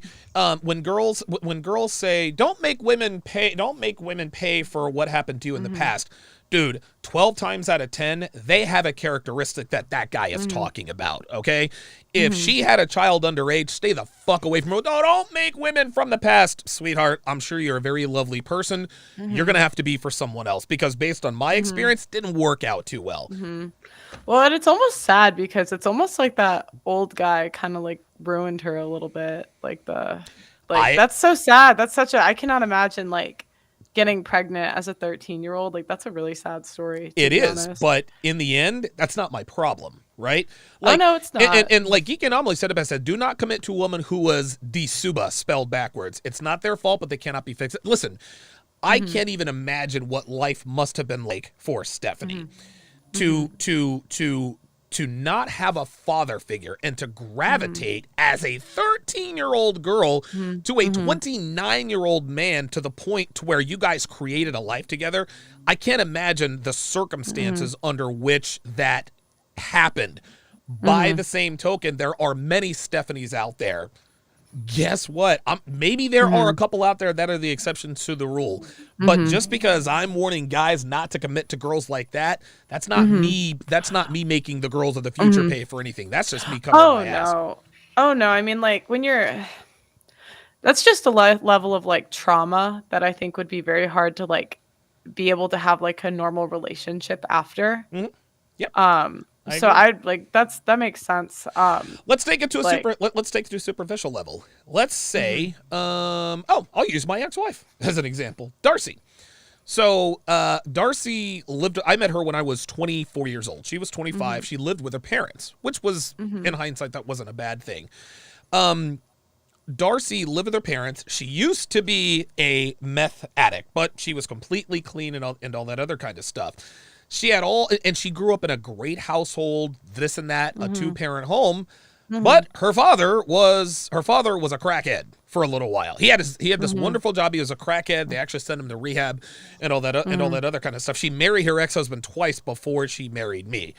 don't make women pay for what happened to you in the past. Dude, 12 times out of 10, they have a characteristic that guy is talking about, okay? If she had a child underage, stay the fuck away from her. No, don't make women from the past. Sweetheart, I'm sure you're a very lovely person. You're going to have to be for someone else because based on my experience, it didn't work out too well. Well, and it's almost sad because it's almost like that old guy kind of like ruined her a little bit. That's so sad. That's I cannot imagine like getting pregnant as a 13-year-old. Like, that's a really sad story. It is, but in the end, that's not my problem, right? Like, no, it's not. And like Geek Anomaly said it best, said, do not commit to a woman who was Disuba spelled backwards. It's not their fault, but they cannot be fixed. Listen, I can't even imagine what life must have been like for Stephanie to not have a father figure and to gravitate as a 13-year-old girl to a 29-year-old man to the point to where you guys created a life together. I can't imagine the circumstances under which that happened. By the same token, there are many Stephanies out there. Guess what? Maybe there are a couple out there that are the exceptions to the rule. But just because I'm warning guys not to commit to girls like that, that's not me. That's not me making the girls of the future pay for anything. That's just me covering my ass. Oh no. I mean, like, that's just a level of like trauma that I think would be very hard to like be able to have like a normal relationship after. Yep. I like that makes sense. Let's take it to a superficial level. Let's say, I'll use my ex-wife as an example, Darcy. So Darcy I met her when I was 24 years old. She was 25. She lived with her parents, which was, in hindsight, that wasn't a bad thing. Darcy lived with her parents. She used to be a meth addict, but she was completely clean and all that other kind of stuff. She had and she grew up in a great household, this and that, a 2-parent home. But her father was a crackhead for a little while. He had this wonderful job. He was a crackhead. They actually sent him to rehab and all that other kind of stuff. She married her ex-husband twice before she married me.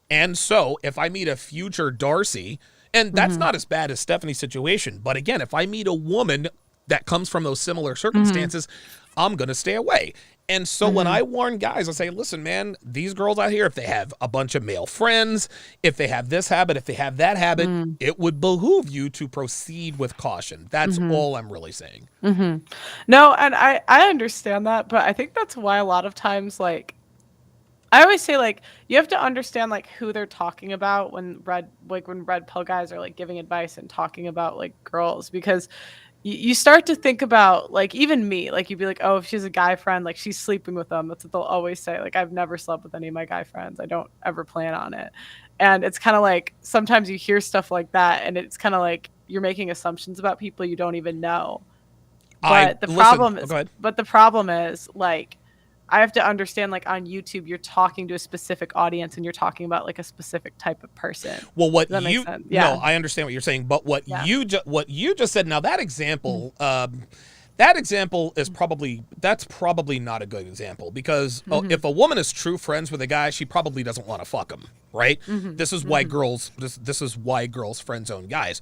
And so if I meet a future Darcy, and that's not as bad as Stephanie's situation, but again, if I meet a woman that comes from those similar circumstances, I'm going to stay away. And so when I warn guys, I say, listen, man, these girls out here, if they have a bunch of male friends, if they have this habit, if they have that habit, it would behoove you to proceed with caution. That's all I'm really saying. No, and I understand that, but I think that's why a lot of times, like, I always say, like, you have to understand, like, who they're talking about when red pill guys are, like, giving advice and talking about, like, girls, because you start to think about, like, even me, like, you'd be like, oh, if she's a guy friend, like, she's sleeping with them. That's what they'll always say. Like, I've never slept with any of my guy friends. I don't ever plan on it. And it's kind of like, sometimes you hear stuff like that, and it's kind of like you're making assumptions about people you don't even know. But the problem is, like, I have to understand, like, on YouTube, you're talking to a specific audience and you're talking about like a specific type of person. Well, what Does that make you sense? no, I understand what you're saying, but what you just said, now that example, that example is probably not a good example, because if a woman is true friends with a guy, she probably doesn't want to fuck him, right? This is why girls friend zone guys,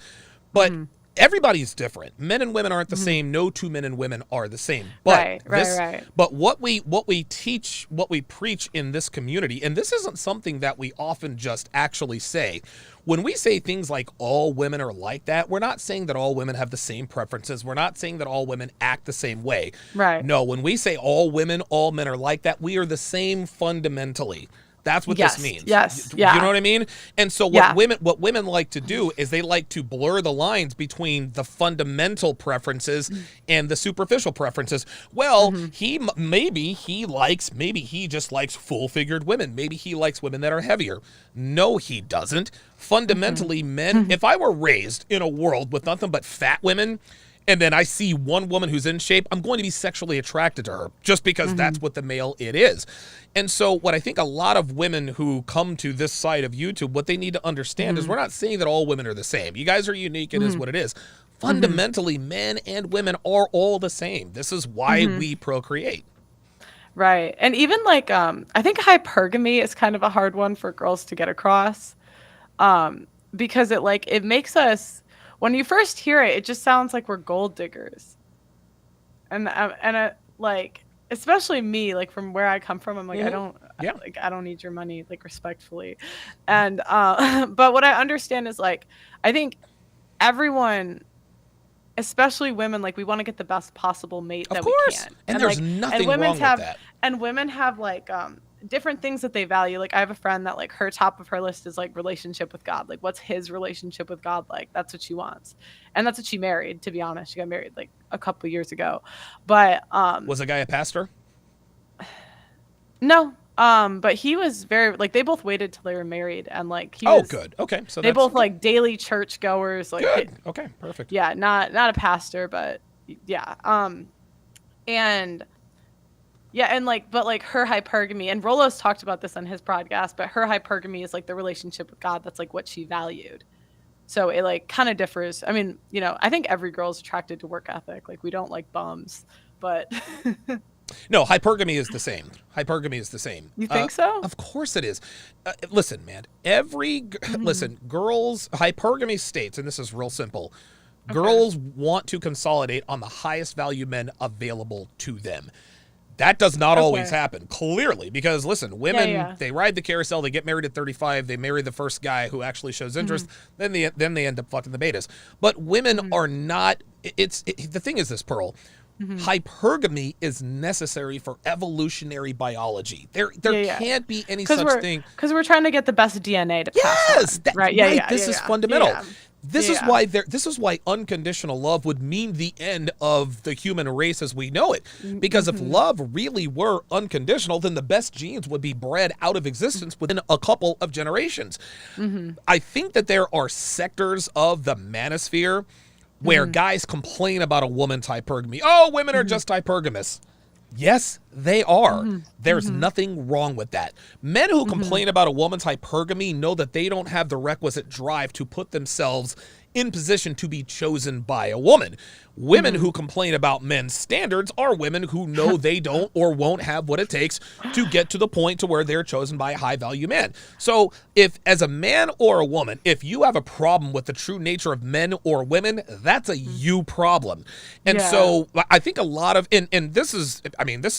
but everybody's different. Men and women aren't the same. No two men and women are the same. But right. But what we teach, what we preach in this community, and this isn't something that we often just actually say. When we say things like all women are like that, we're not saying that all women have the same preferences. We're not saying that all women act the same way. Right. No, when we say all men are like that, we are the same fundamentally. That's what this means. Yes. You know what I mean? And so what women like to do is they like to blur the lines between the fundamental preferences and the superficial preferences. Well, maybe he just likes full-figured women. Maybe he likes women that are heavier. No, he doesn't. Fundamentally, men, if I were raised in a world with nothing but fat women, and then I see one woman who's in shape, I'm going to be sexually attracted to her just because that's what the male it is. And so what I think a lot of women who come to this side of YouTube, what they need to understand is we're not saying that all women are the same. You guys are unique. It is what it is. Fundamentally, men and women are all the same. This is why we procreate. Right. And even like, I think hypergamy is kind of a hard one for girls to get across, because it makes us, when you first hear it, it just sounds like we're gold diggers. And like, especially me, like from where I come from, I'm like, I don't need your money, like respectfully. And, but what I understand is like, I think everyone, especially women, like we want to get the best possible mate that we can. And there's nothing wrong with that. And women have like, different things that they value. Like I have a friend that like her top of her list is like relationship with God. Like what's his relationship with God like? That's what she wants. And that's what she married, to be honest. She got married like a couple years ago. But was the guy a pastor? No. But he was very like, they both waited till they were married, and like he was, good. Okay. So they both like daily church goers, like good. Okay, perfect. Yeah, not a pastor, but yeah. And yeah, and like, but like her hypergamy, and Rolos talked about this on his podcast, but her hypergamy is like the relationship with God. That's like what she valued. So it like kind of differs. I mean, you know, I think every girl's attracted to work ethic. Like we don't like bums, but no, hypergamy is the same. Hypergamy is the same. You think so? Of course it is. Listen, man, listen, girls, hypergamy states, and this is real simple. Girls want to consolidate on the highest value men available to them. That does not always happen, clearly, because listen, women, they ride the carousel, they get married at 35, they marry the first guy who actually shows interest, then they end up fucking the betas. But women are not, the thing is this, Pearl, hypergamy is necessary for evolutionary biology. There can't be any such thing. Because we're trying to get the best DNA to pass on. Right? This is fundamental. This is why unconditional love would mean the end of the human race as we know it. Because if love really were unconditional, then the best genes would be bred out of existence within a couple of generations. I think that there are sectors of the manosphere where guys complain about a woman's hypergamy. Oh, women are just hypergamous. Yes, they are. There's nothing wrong with that. Men who complain about a woman's hypergamy know that they don't have the requisite drive to put themselves in position to be chosen by a woman. Women who complain about men's standards are women who know they don't or won't have what it takes to get to the point to where they're chosen by a high value man. So if as a man or a woman, if you have a problem with the true nature of men or women, that's a you problem. And so I think a lot of, and this is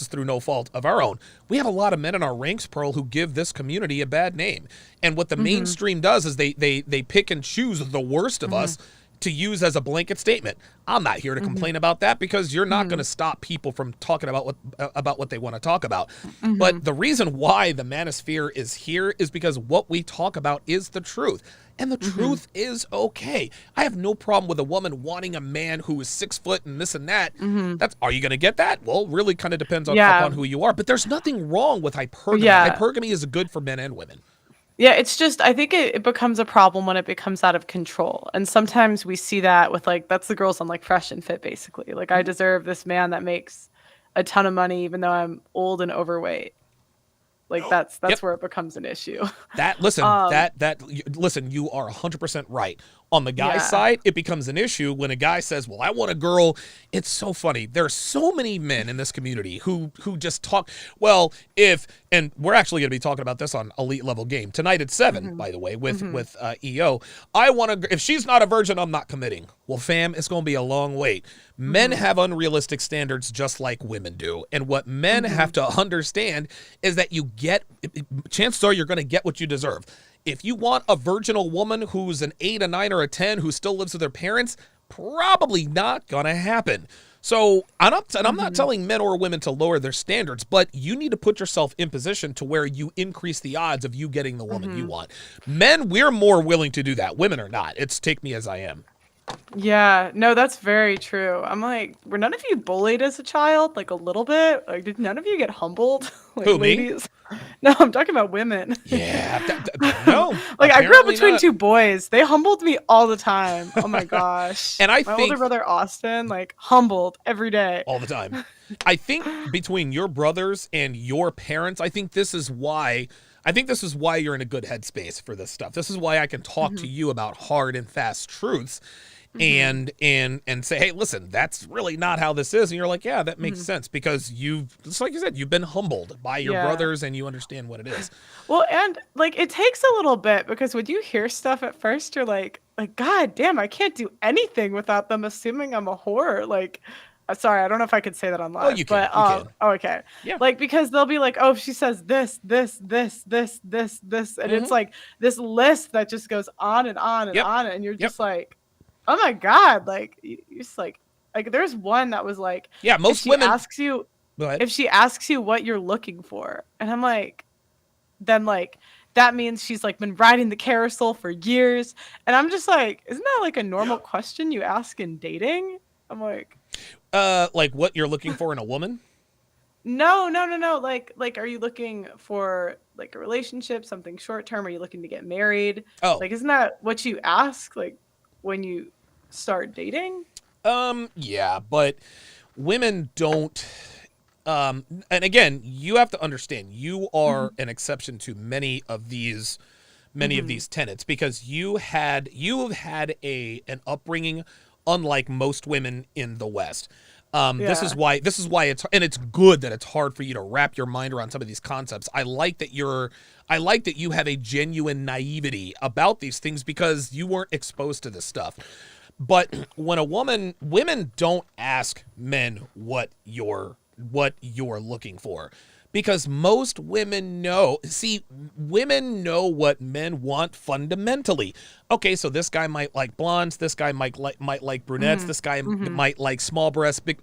through no fault of our own, we have a lot of men in our ranks, Pearl, who give this community a bad name. And what the mainstream does is they pick and choose the worst of us to use as a blanket statement. I'm not here to complain about that, because you're not going to stop people from talking about what they want to talk about. But the reason why the manosphere is here is because what we talk about is the truth. And the truth is okay. I have no problem with a woman wanting a man who is 6 foot and this and that. Are you going to get that? Well, really kind of depends on who you are. But there's nothing wrong with hypergamy. Hypergamy is good for men and women. Yeah, it's just, I think it becomes a problem when it becomes out of control. And sometimes we see that with like, that's the girls on like Fresh and Fit, basically. Like, I deserve this man that makes a ton of money even though I'm old and overweight. Like that's where it becomes an issue. Listen, you are 100% right. On the guy's side, it becomes an issue when a guy says, well, I want a girl. It's so funny. There are so many men in this community who just talk, well, and we're actually going to be talking about this on Elite Level Game tonight at 7, by the way, with EO. If she's not a virgin, I'm not committing. Well, fam, it's going to be a long wait. Men have unrealistic standards just like women do. And what men have to understand is that chances are you're going to get what you deserve. If you want a virginal woman who's an 8, a 9, or a 10 who still lives with her parents, probably not going to happen. So I'm not telling men or women to lower their standards, but you need to put yourself in position to where you increase the odds of you getting the woman you want. Men, we're more willing to do that. Women are not. It's take me as I am. Yeah, no, that's very true. I'm like, were none of you bullied as a child? Like a little bit? Like, did none of you get humbled? Like, who, ladies? Me? No, I'm talking about women. Yeah, no. Like, I grew up between 2 boys. They humbled me all the time. Oh my gosh. And my older brother Austin, like, humbled every day. All the time. I think between your brothers and your parents, I think this is why you're in a good headspace for this stuff. This is why I can talk to you about hard and fast truths and say, hey, listen, that's really not how this is. And you're like, yeah, that makes sense because just like you said, you've been humbled by your brothers and you understand what it is. Well, and like it takes a little bit because when you hear stuff at first, you're like, God damn, I can't do anything without them assuming I'm a whore. Like, sorry, I don't know if I could say that on live. Oh, you can. But oh, okay. Yeah. Like because they'll be like, oh, if she says this, and it's like this list that just goes on and on and on, and you're just like, oh my God, like you just like there's one that was like, most women asks you if she asks you what you're looking for, and I'm like, then like that means she's like been riding the carousel for years, and I'm just like, isn't that like a normal question you ask in dating? I'm like what you're looking for in a woman? No. Like, are you looking for like a relationship, something short term? Are you looking to get married? Oh, like, isn't that what you ask like when you start dating? Yeah, but women don't. And again, you have to understand, you are an exception to many of these tenets because you've had an upbringing unlike most women in the West. This is why it's good that it's hard for you to wrap your mind around some of these concepts. I like that you have a genuine naivety about these things because you weren't exposed to this stuff. But when women don't ask men what you're looking for. Because most women know. See, women know what men want fundamentally. Okay, so this guy might like blondes. This guy might like brunettes. This guy might like small breasts. Big.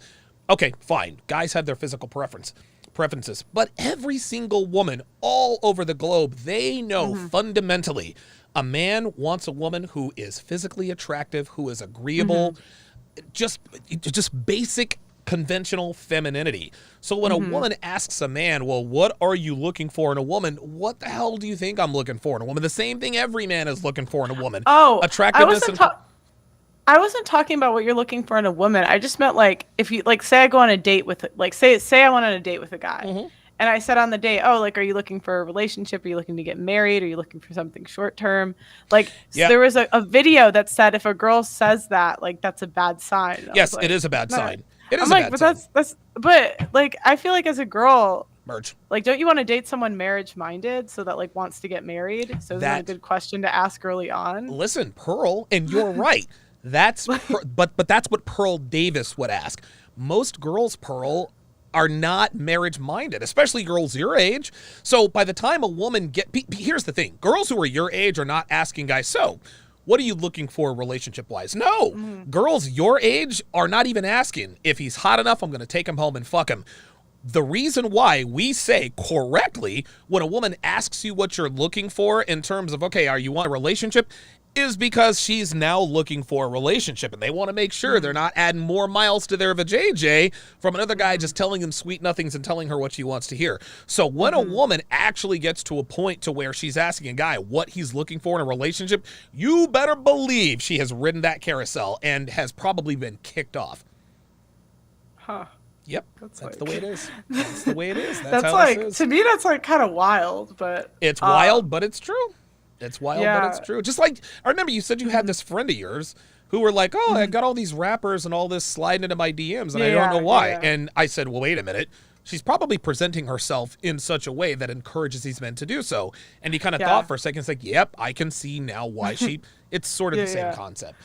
Okay, fine. Guys have their physical preferences. But every single woman all over the globe, they know fundamentally a man wants a woman who is physically attractive, who is agreeable, just basic conventional femininity. So when a woman asks a man, well, what are you looking for in a woman? What the hell do you think I'm looking for in a woman? The same thing every man is looking for in a woman. Oh, attractiveness. I wasn't talking about what you're looking for in a woman. I just meant like if you like say I go on a date with like say I went on a date with a guy. And I said on the date, oh, like, are you looking for a relationship? Are you looking to get married? Are you looking for something short term? Like, so there was a video that said if a girl says that, like, that's a bad sign. Yes, like, it is a bad sign. It is I'm like, but that's, but like, I feel like as a girl, like, don't you want to date someone marriage minded so that like wants to get married? So that's a good question to ask early on. Listen, Pearl, and you're right. That's but that's what Pearl Davis would ask. Most girls, Pearl, are not marriage minded, especially girls your age. So by the time a woman here's the thing, girls who are your age are not asking guys, so what are you looking for relationship wise? No, girls your age are not even asking if he's hot enough, I'm going to take him home and fuck him. The reason why we say correctly when a woman asks you what you're looking for in terms of, okay, are you want a relationship, is because she's now looking for a relationship and they want to make sure they're not adding more miles to their vajayjay from another guy just telling them sweet nothings and telling her what she wants to hear. So when a woman actually gets to a point to where she's asking a guy what he's looking for in a relationship, you better believe she has ridden that carousel and has probably been kicked off. Huh. Yep, that's the way it is. That's the way it is. That's how like, this is. to me, that's like kind of wild, but it's wild, but it's true. It's wild, yeah. but it's true. Just like, I remember you said you had this friend of yours who were like, oh, I got all these rappers and all this sliding into my DMs, and I don't know why. And I said, well, wait a minute. She's probably presenting herself in such a way that encourages these men to do so. And he kind of thought for a second, it's like, yep, I can see now why it's sort of the same concept.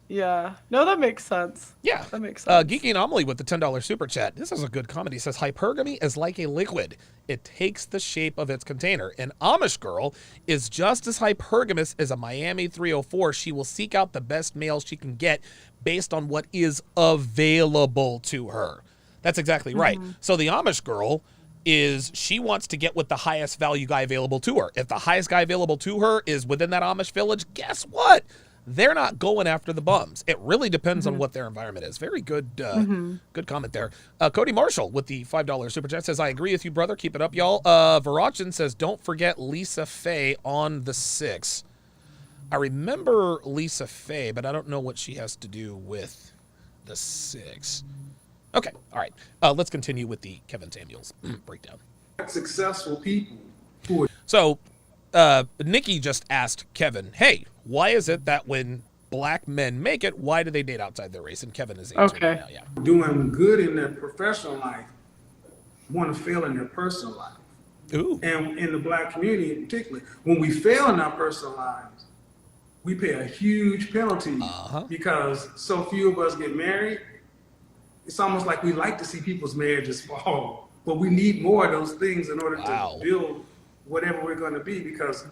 Yeah. No, that makes sense. Yeah. That makes sense. Geeky Anomaly with the $10 super chat. This is a good comment. He says, hypergamy is like a liquid. It takes the shape of its container. An Amish girl is just as hypergamous as a Miami 304. She will seek out the best male she can get based on what is available to her. That's exactly right. So the Amish girl she wants to get with the highest value guy available to her. If the highest guy available to her is within that Amish village, guess what? They're not going after the bums. It really depends on what their environment is. Very good good comment there. Cody Marshall with the $5 super chat says, I agree with you, brother. Keep it up, y'all. Varachin says, don't forget Lisa Faye on the 6. I remember Lisa Faye, but I don't know what she has to do with the 6. Okay, all right. Let's continue with the Kevin Samuels breakdown. Successful people who are... So, Nikki just asked Kevin, hey, why is it that when black men make it, why do they date outside their race? And Kevin is answering now, yeah. Doing good in their professional life want to fail in their personal life. Ooh. And in the black community in particular, when we fail in our personal lives, we pay a huge penalty because so few of us get married. It's almost like we like to see people's marriages fall, but we need more of those things in order to build whatever we're going to be, because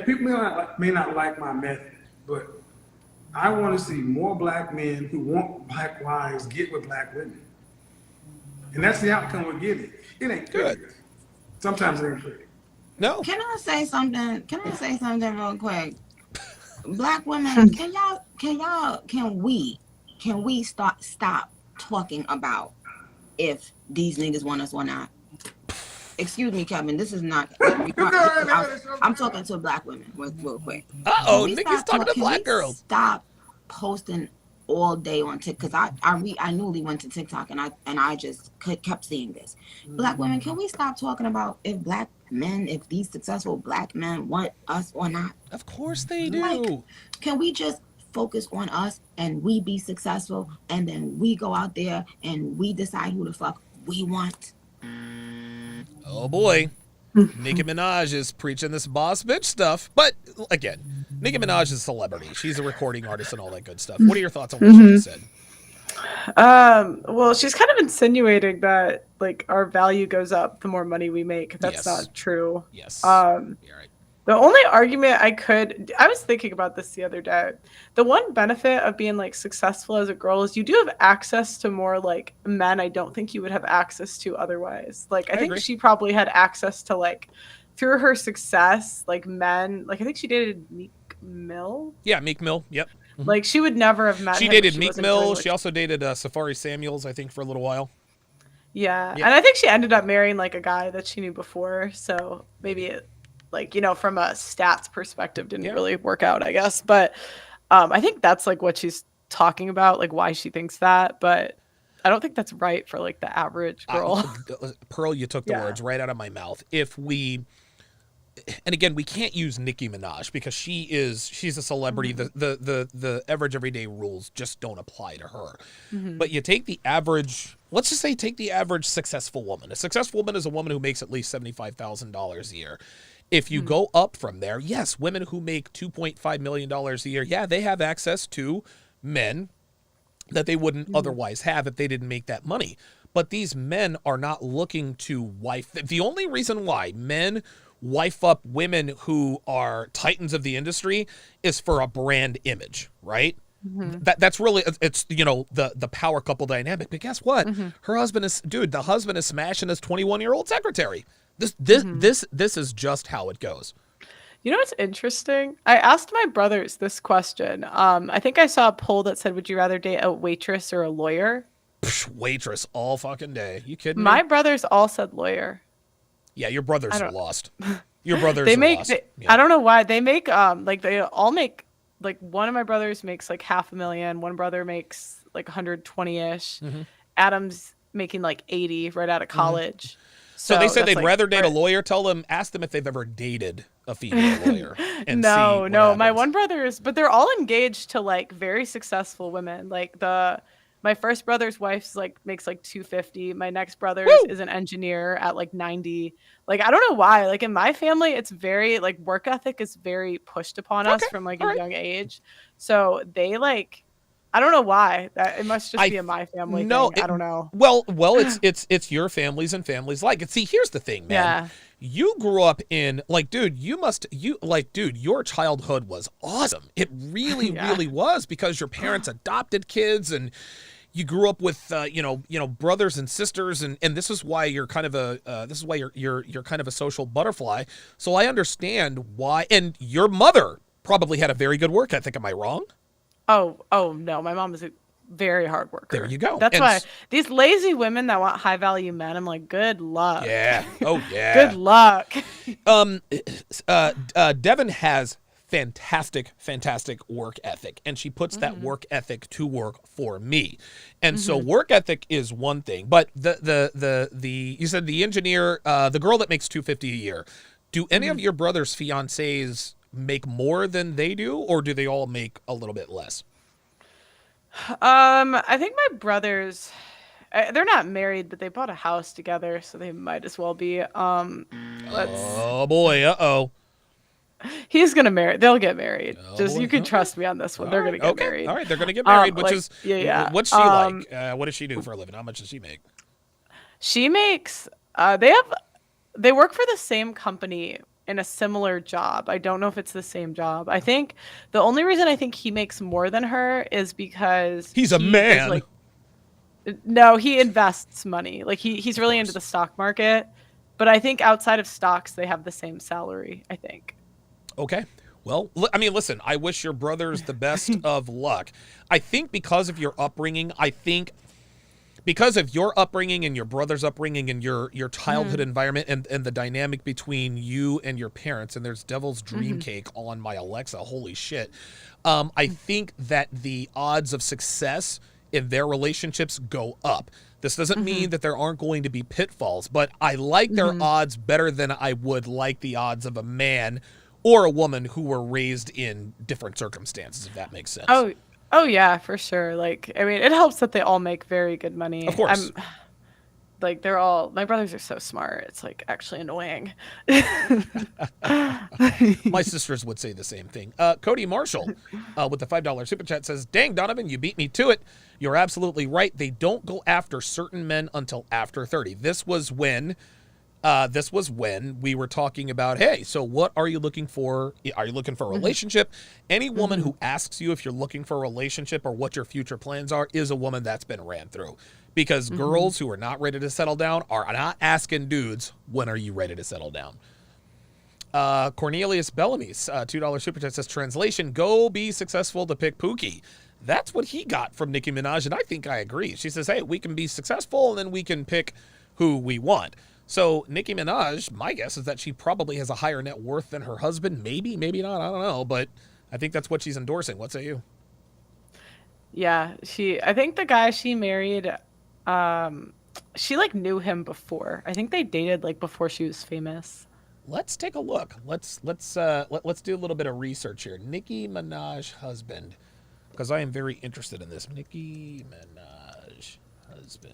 people may not like my method, but I want to see more black men who want black wives get with black women. And that's the outcome we're getting. It ain't good. Sometimes it ain't pretty. No. Can I say something real quick? Black women, can we stop talking about if these niggas want us or not? Excuse me, Kevin. This is not. I'm talking to black women real quick. Nikki's talking to black girls. Stop posting all day on TikTok, because I newly went to TikTok and I just kept seeing this. Black women, can we stop talking about if these successful black men want us or not? Of course they do. Like, can we just focus on us and we be successful, and then we go out there and we decide who the fuck we want? Oh boy. Nicki Minaj is preaching this boss bitch stuff. But again, Nicki Minaj is a celebrity. She's a recording artist and all that good stuff. What are your thoughts on what she just said? Well, she's kind of insinuating that like our value goes up the more money we make. That's not true. Yes. You're right. The only argument I was thinking about this the other day. The one benefit of being like successful as a girl is you do have access to more like men I don't think you would have access to otherwise. Like I think agree. she probably had access to like through her success, like men, like I think she dated Meek Mill. Yeah, Meek Mill. Yep. Mm-hmm. Like she would never have met him. She dated Meek Mill. She also dated Safari Samuels, I think, for a little while. Yeah. And I think she ended up marrying like a guy that she knew before. So maybe it, like, you know, from a stats perspective, didn't really work out, I guess. But I think that's like what she's talking about, like why she thinks that. But I don't think that's right for like the average girl. Pearl, you took the words right out of my mouth. And again, we can't use Nicki Minaj because she's a celebrity. The average everyday rules just don't apply to her. But you take the average, let's just say take the average successful woman. A successful woman is a woman who makes at least $75,000 a year. If you go up from there, yes, women who make $2.5 million a year, yeah, they have access to men that they wouldn't otherwise have if they didn't make that money. But these men are not looking to wife. The only reason why men wife up women who are titans of the industry is for a brand image, right? That's really, it's, you know, the power couple dynamic. But guess what? Her husband the husband is smashing his 21-year-old secretary. This is just how it goes. You know what's interesting? I asked my brothers this question. I think I saw a poll that said, would you rather date a waitress or a lawyer? Waitress all fucking day. You kidding me? My brothers all said lawyer. Yeah, your brothers are lost. Your brothers are lost. I don't know why. They make, like they all make, like one of my brothers makes like $500,000. One brother makes like 120-ish. Adam's making like 80 right out of college. So they said they'd rather date a lawyer. Ask them if they've ever dated a female lawyer. And no, happens. My one brother is, but they're all engaged to like very successful women. Like my first brother's wife's like makes like 250. My next brother's is an engineer at like 90. Like I don't know why. Like in my family, it's very like work ethic is very pushed upon us from like a young age. So they like, I don't know why. That it must just be in my family. No, I don't know. Well, it's your families and families like it. See, here's the thing, man. Yeah. You grew up in like, dude, your childhood was awesome. It really, really was, because your parents adopted kids and you grew up with brothers and sisters, and this is why you're kind of you're kind of a social butterfly. So I understand why. And your mother probably had a very good work ethic. Am I wrong? Oh no, my mom is a very hard worker. There you go. That's why these lazy women that want high value men, I'm like, good luck. Yeah. Oh yeah. Good luck. Devin has fantastic work ethic, and she puts that work ethic to work for me. And so work ethic is one thing, but the you said the engineer, the girl that makes $250 a year. Do any of your brother's fiancés make more than they do, or do they all make a little bit less? I think my brothers, they're not married, but they bought a house together, so they might as well be. Oh boy, uh-oh. He's gonna marry. They'll get married. You can trust me on this one. They're gonna get married. All right, they're gonna get married. What's she like? What does she do for a living? How much does she make? She makes. They work for the same company in a similar job. I don't know if it's the same job. I think the only reason I think he makes more than her is because he's a man. No, he invests money. Like he's really into the stock market. But I think outside of stocks, they have the same salary, I think. Okay. Well, I mean, listen, I wish your brothers the best of luck. I think because of your upbringing, because of your upbringing and your brother's upbringing and your childhood environment and the dynamic between you and your parents, and there's Devil's Dream Cake on my Alexa, holy shit. I think that the odds of success in their relationships go up. This doesn't mean that there aren't going to be pitfalls, but I like their odds better than I would like the odds of a man or a woman who were raised in different circumstances, if that makes sense. Oh yeah, for sure. Like, I mean, it helps that they all make very good money. Of course. My brothers are so smart. It's like actually annoying. My sisters would say the same thing. Cody Marshall with the $5 super chat says, dang, Donovan, you beat me to it. You're absolutely right. They don't go after certain men until after 30. This was when we were talking about, hey, so what are you looking for? Are you looking for a relationship? Any woman who asks you if you're looking for a relationship or what your future plans are is a woman that's been ran through. Because girls who are not ready to settle down are not asking dudes, when are you ready to settle down? Cornelius Bellamy's $2 super chat says, translation, go be successful to pick Pookie. That's what he got from Nicki Minaj, and I think I agree. She says, hey, we can be successful, and then we can pick who we want. So Nicki Minaj, my guess is that she probably has a higher net worth than her husband. Maybe, maybe not. I don't know. But I think that's what she's endorsing. What say you? Yeah, I think the guy she married, she like knew him before. I think they dated like before she was famous. Let's take a look. Let's do a little bit of research here. Nicki Minaj husband, because I am very interested in this. Nicki Minaj husband.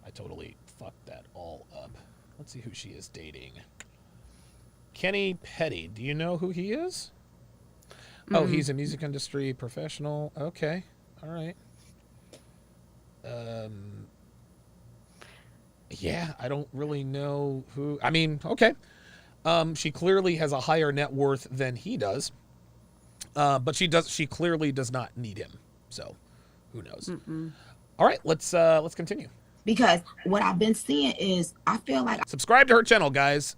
I totally fucked that all up. Let's see who she is dating. Kenny Petty. Do you know who he is? Oh, he's a music industry professional. Okay. All right. Yeah, I don't really know who. I mean, okay. She clearly has a higher net worth than he does. But she clearly does not need him. So, who knows? All right, let's continue. Because what I've been seeing is, I feel like... Subscribe to her channel, guys.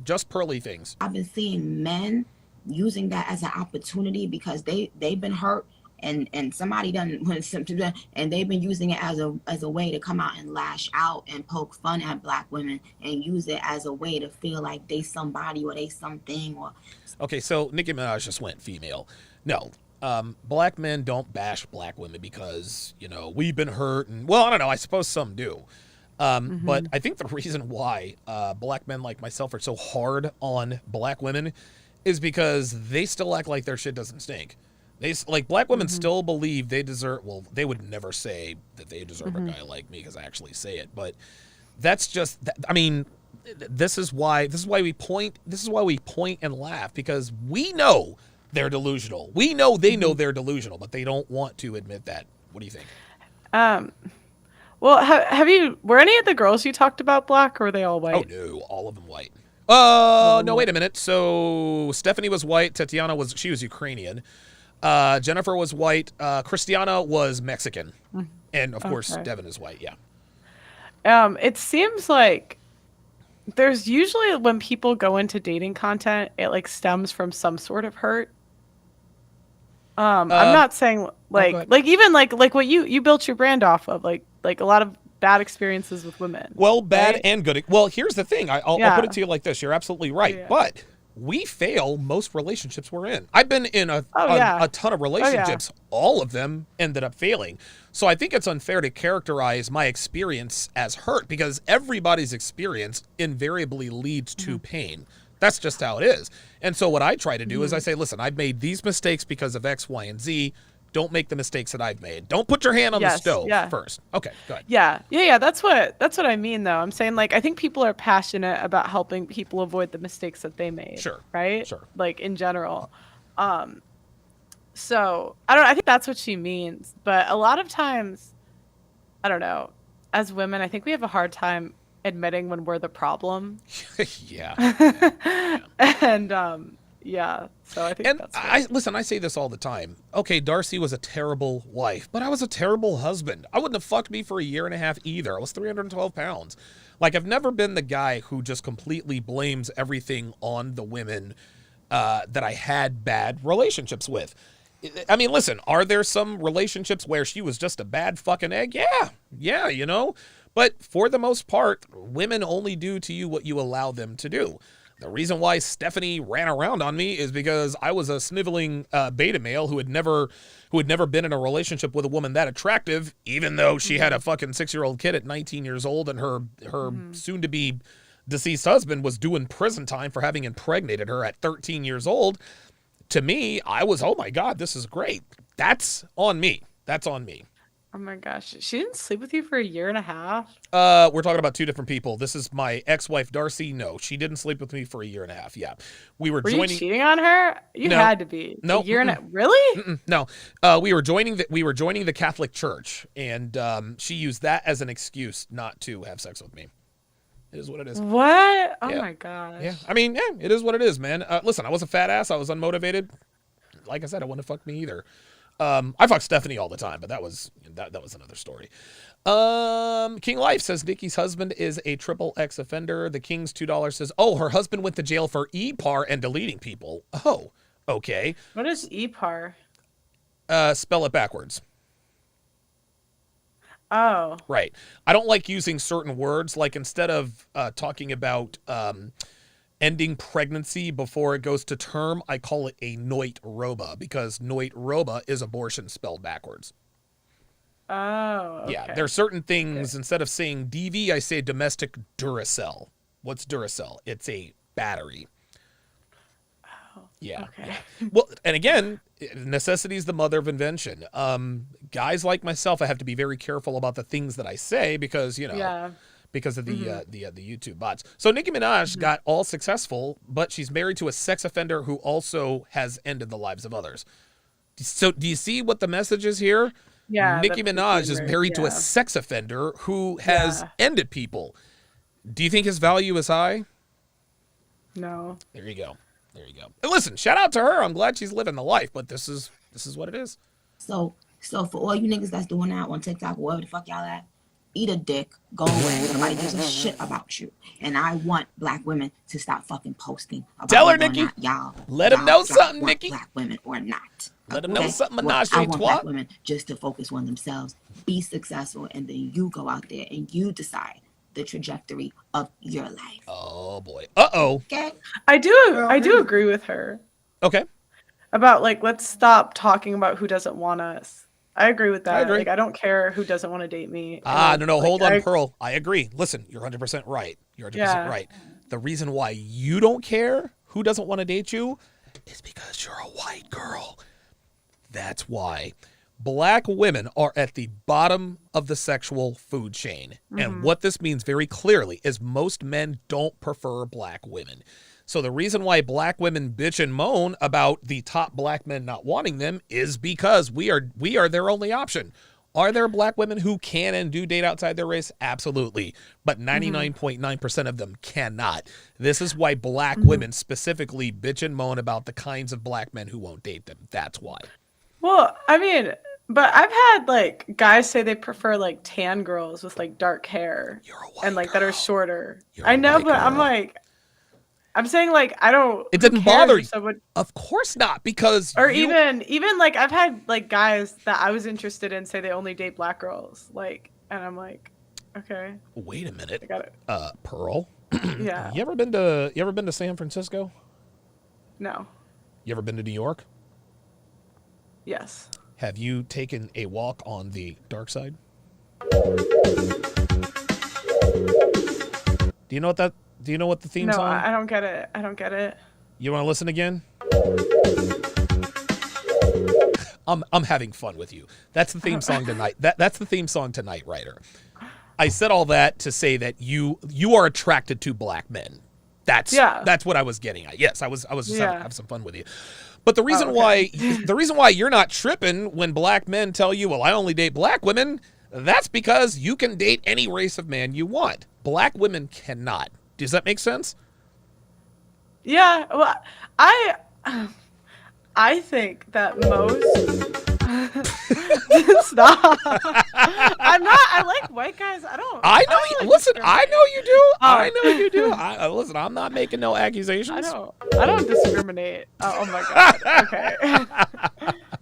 Just pearly things. I've been seeing men using that as an opportunity because they've been hurt and somebody done went something, and they've been using it as a way to come out and lash out and poke fun at black women and use it as a way to feel like they somebody or they something or... Okay, so Nicki Minaj just went female. No, Black men don't bash black women because, we've been hurt. And, well, I don't know. I suppose some do. But I think the reason why black men like myself are so hard on black women is because they still act like their shit doesn't stink. Black women still believe they deserve, well, they would never say that they deserve a guy like me because I actually say it. But that's just, I mean, this is why we point and laugh, because we know they're delusional. We know they know they're delusional, but they don't want to admit that. What do you think? Well, were any of the girls you talked about black, or were they all white? Oh, no, all of them white. No, wait a minute. So Stephanie was white. Tatiana was Ukrainian. Jennifer was white. Christiana was Mexican. And, of course, Devin is white, yeah. It seems like there's usually, when people go into dating content, it, like, stems from some sort of hurt. I'm not saying, even what you built your brand off of, like a lot of bad experiences with women. Well, bad right? and good. Well, here's the thing. I'll put it to you like this. You're absolutely right. Yeah. But we fail most relationships we're in. I've been in a ton of relationships. All of them ended up failing. So I think it's unfair to characterize my experience as hurt, because everybody's experience invariably leads to pain. That's just how it is. And so what I try to do is I say, listen, I've made these mistakes because of X, Y, and Z. Don't make the mistakes that I've made. Don't put your hand on the stove first. Okay, go ahead. Yeah. That's what I mean, though. I'm saying, like, I think people are passionate about helping people avoid the mistakes that they made. Sure. Right? Sure. Like, in general. So, I don't know. I think that's what she means. But a lot of times, I don't know, as women, I think we have a hard time admitting when we're the problem. Yeah. And, so I think listen, I say this all the time. Okay, Darcy was a terrible wife, but I was a terrible husband. I wouldn't have fucked me for a year and a half either. I was 312 pounds. Like, I've never been the guy who just completely blames everything on the women that I had bad relationships with. I mean, listen, are there some relationships where she was just a bad fucking egg? Yeah, But for the most part, women only do to you what you allow them to do. The reason why Stephanie ran around on me is because I was a sniveling beta male who had never been in a relationship with a woman that attractive, even though she had a fucking 6-year-old kid at 19 years old, and her soon-to-be deceased husband was doing prison time for having impregnated her at 13 years old. To me, I was, oh my God, this is great. That's on me. Oh my gosh. She didn't sleep with you for a year and a half? We're talking about two different people. This is my ex-wife, Darcy. No, she didn't sleep with me for a year and a half. Yeah. Were you cheating on her? You had to be. No. A year and a really? No. We were joining the Catholic Church, and she used that as an excuse not to have sex with me. It is what it is. What? Oh my gosh. Yeah. I mean, it is what it is, man. Listen, I was a fat ass. I was unmotivated. Like I said, I wouldn't have fucked me either. I fuck Stephanie all the time, but that was another story. King Life says Nikki's husband is a triple X offender. The King's $2 says, oh, her husband went to jail for EPAR and deleting people. Oh, okay. What is EPAR? Spell it backwards. Oh. Right. I don't like using certain words. Like, instead of talking about ending pregnancy before it goes to term, I call it a noit roba, because noit roba is abortion spelled backwards. Oh, okay. Yeah, there are certain things, instead of saying DV, I say domestic Duracell. What's Duracell? It's a battery. Oh, yeah. Okay. Yeah. Well, and again, necessity is the mother of invention. Guys like myself, I have to be very careful about the things that I say because, because of the YouTube bots. So Nicki Minaj got all successful, but she's married to a sex offender who also has ended the lives of others. So do you see what the message is here? Yeah. Nicki Minaj is married to a sex offender who has ended people. Do you think his value is high? No. There you go. And listen, shout out to her. I'm glad she's living the life, but this is what it is. So for all you niggas that's doing that on TikTok, wherever the fuck y'all at, eat a dick, go away. Nobody gives a shit about you. And I want black women to stop fucking posting about Tell her, Nikki. Y'all. Let them know something, Nikki. Black women or not. Let them know something, Minaj. I want black women just to focus on themselves, be successful, and then you go out there and you decide the trajectory of your life. Oh boy. Uh-oh. Okay. I do agree with her. Okay. about like, let's stop talking about who doesn't want us. I agree with that. I agree. Like, I don't care who doesn't want to date me. No, hold on, Pearl. I agree. Listen, you're 100% right. You're 100% right. The reason why you don't care who doesn't want to date you is because you're a white girl. That's why. Black women are at the bottom of the sexual food chain. Mm-hmm. And what this means very clearly is most men don't prefer black women. So the reason why black women bitch and moan about the top black men not wanting them is because we are their only option. Are there black women who can and do date outside their race? Absolutely. But 99.9% of them cannot. This is why black women specifically bitch and moan about the kinds of black men who won't date them. That's why. Well, I mean, but I've had like guys say they prefer like tan girls with like dark hair and like that are shorter. I know, but I'm like, I'm saying like I don't. It didn't bother you. Of course not, because even like I've had like guys that I was interested in say they only date black girls, like, and I'm like, okay. Wait a minute. I got it. Pearl. Yeah. You ever been to San Francisco? No. You ever been to New York? Yes. Have you taken a walk on the dark side? Do you know what the theme song? No, I don't get it. I don't get it. You want to listen again? I'm having fun with you. That's the theme song tonight. That's the theme song tonight, writer. I said all that to say that you are attracted to black men. That's what I was getting at. Yes, I was just having some fun with you. But the reason why you're not tripping when black men tell you, well, I only date black women, that's because you can date any race of man you want. Black women cannot. Does that make sense? Yeah. Well, I think that most. Stop. I'm not. I like white guys. I know you. Listen, I know you do. I know you do. Listen, I'm not making no accusations. I don't discriminate. Oh my God. Okay.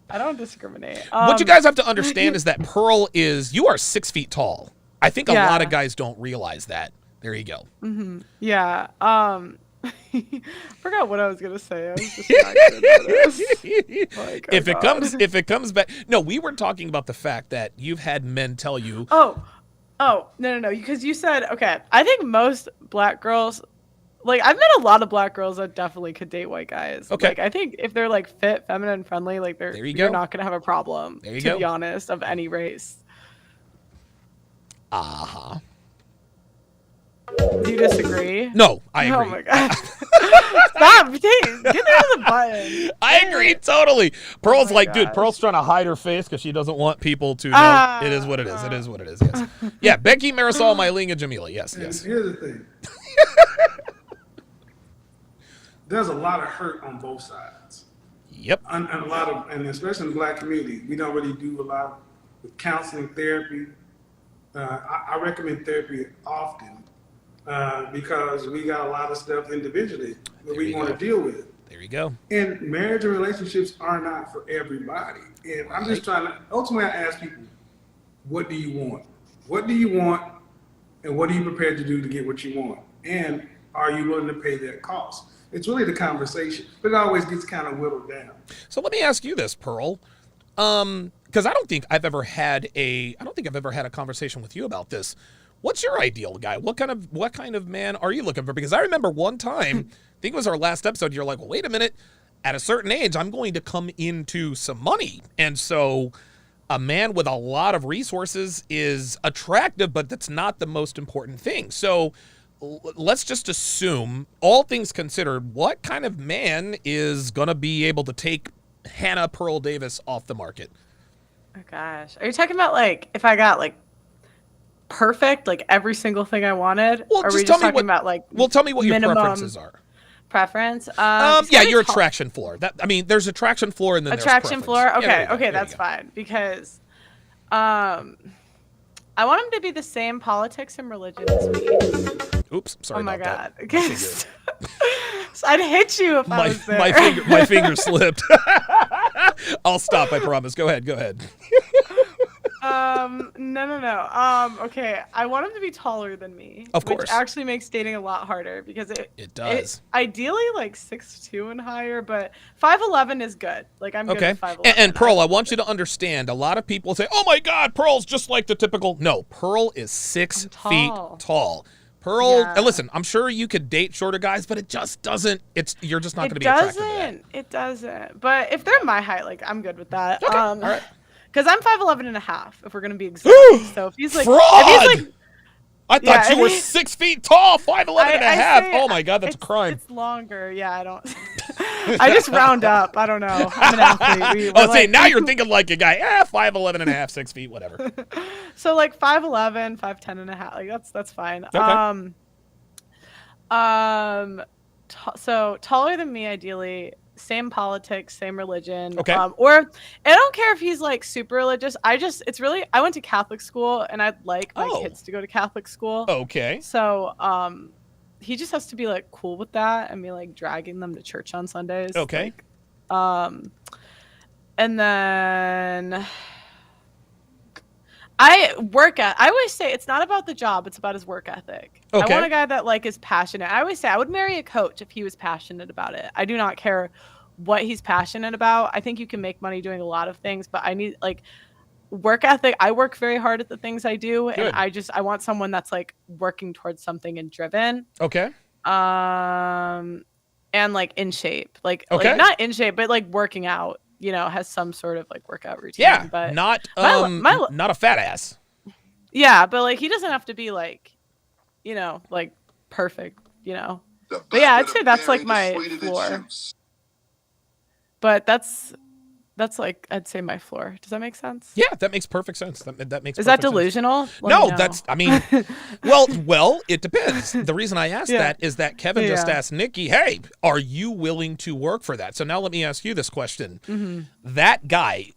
I don't discriminate. What you guys have to understand is that Pearl you are 6 feet tall. I think a lot of guys don't realize that. There you go. Mm-hmm. Yeah. Forgot what I was gonna say. I was distracted. If it comes back, no, we were talking about the fact that you've had men tell you. Oh, no, because you said okay. I think most black girls, like I've met a lot of black girls that definitely could date white guys. Okay, like I think if they're like fit, feminine, friendly, like you're not gonna have a problem. To be honest, of any race. Do you disagree? No, I agree. Oh my God. Stop. Get rid of the button. I agree totally. Pearl's dude, Pearl's trying to hide her face because she doesn't want people to know. It is what it is. It is what it is. Yes. Yeah, Becky, Marisol, Mylene, and Jamila. Yes. And here's the thing. There's a lot of hurt on both sides. Yep. And especially in the black community, we don't really do a lot with counseling, therapy. I recommend therapy often. Because we got a lot of stuff individually that we want to deal with. There you go. And marriage and relationships are not for everybody. And I'm just trying to, ultimately I ask people, what do you want? What do you want? And what are you prepared to do to get what you want? And are you willing to pay that cost? It's really the conversation, but it always gets kind of whittled down. So let me ask you this, Pearl. Because I don't think I've ever had a conversation with you about this. What's your ideal guy? What kind of man are you looking for? Because I remember one time, I think it was our last episode, you're like, well, wait a minute. At a certain age, I'm going to come into some money. And so a man with a lot of resources is attractive, but that's not the most important thing. So let's just assume, all things considered, what kind of man is going to be able to take Hannah Pearl Davis off the market? Oh, gosh. Are you talking about, like, if I got, like, perfect, like every single thing I wanted? Well, or are we just talking about like tell me what your preferences are. Preference? Your attraction floor. There's attraction floor and then attraction there's floor. Okay, that's fine because I want him to be the same politics and religion as me. Oops, sorry. Oh my God. I'd hit you if I was there. My finger slipped. I'll stop, I promise. Go ahead. No. Okay, I want him to be taller than me. Of course. Which actually makes dating a lot harder because it does. Ideally, like 6'2" and higher, but 5'11" is good. Like I'm good with 5'11". And Pearl, I want you to understand. A lot of people say, "Oh my God, Pearl's just like the typical." No, Pearl is 6 feet tall. Pearl, and listen, I'm sure you could date shorter guys, but it just doesn't. You're just not going to be attracted to that. It doesn't. But if they're my height, like I'm good with that. Okay. All right. Because I'm 5'11" and a half, if we're gonna be exact. So if he's like, fraud! I thought you were 6 feet tall, 5'11" and a half. Oh my God, that's a crime. It's longer. Yeah, I don't. I just round up. I don't know. I'm an athlete. Now you're thinking like a guy. 5'11" and a half, 6 feet, whatever. So like 5'11", 5'10" and a half. Like that's fine. Okay. So taller than me, ideally. Same politics, same religion. Okay. Or I don't care if he's like super religious. I went to Catholic school and I'd like my kids to go to Catholic school. Okay. So he just has to be like cool with that and be like dragging them to church on Sundays. Okay. And then I always say it's not about the job, it's about his work ethic. Okay. I want a guy that like is passionate. I always say I would marry a coach if he was passionate about it. I do not care what he's passionate about. I think you can make money doing a lot of things, but I need like work ethic. I work very hard at the things I do. Good. And I want someone that's like working towards something and driven. Okay. And like in shape. Like not in shape, but like working out. You know, has some sort of like workout routine. Yeah, but not a fat ass. Yeah, but like he doesn't have to be like, you know, like perfect, you know. But yeah, I'd say that's like my floor. But that's like I'd say my floor. Does that make sense? Yeah, that makes perfect sense. That makes. Is that delusional? No, that's. I mean, well, it depends. The reason I asked that is that Kevin just asked Nikki, "Hey, are you willing to work for that?" So now let me ask you this question: That guy,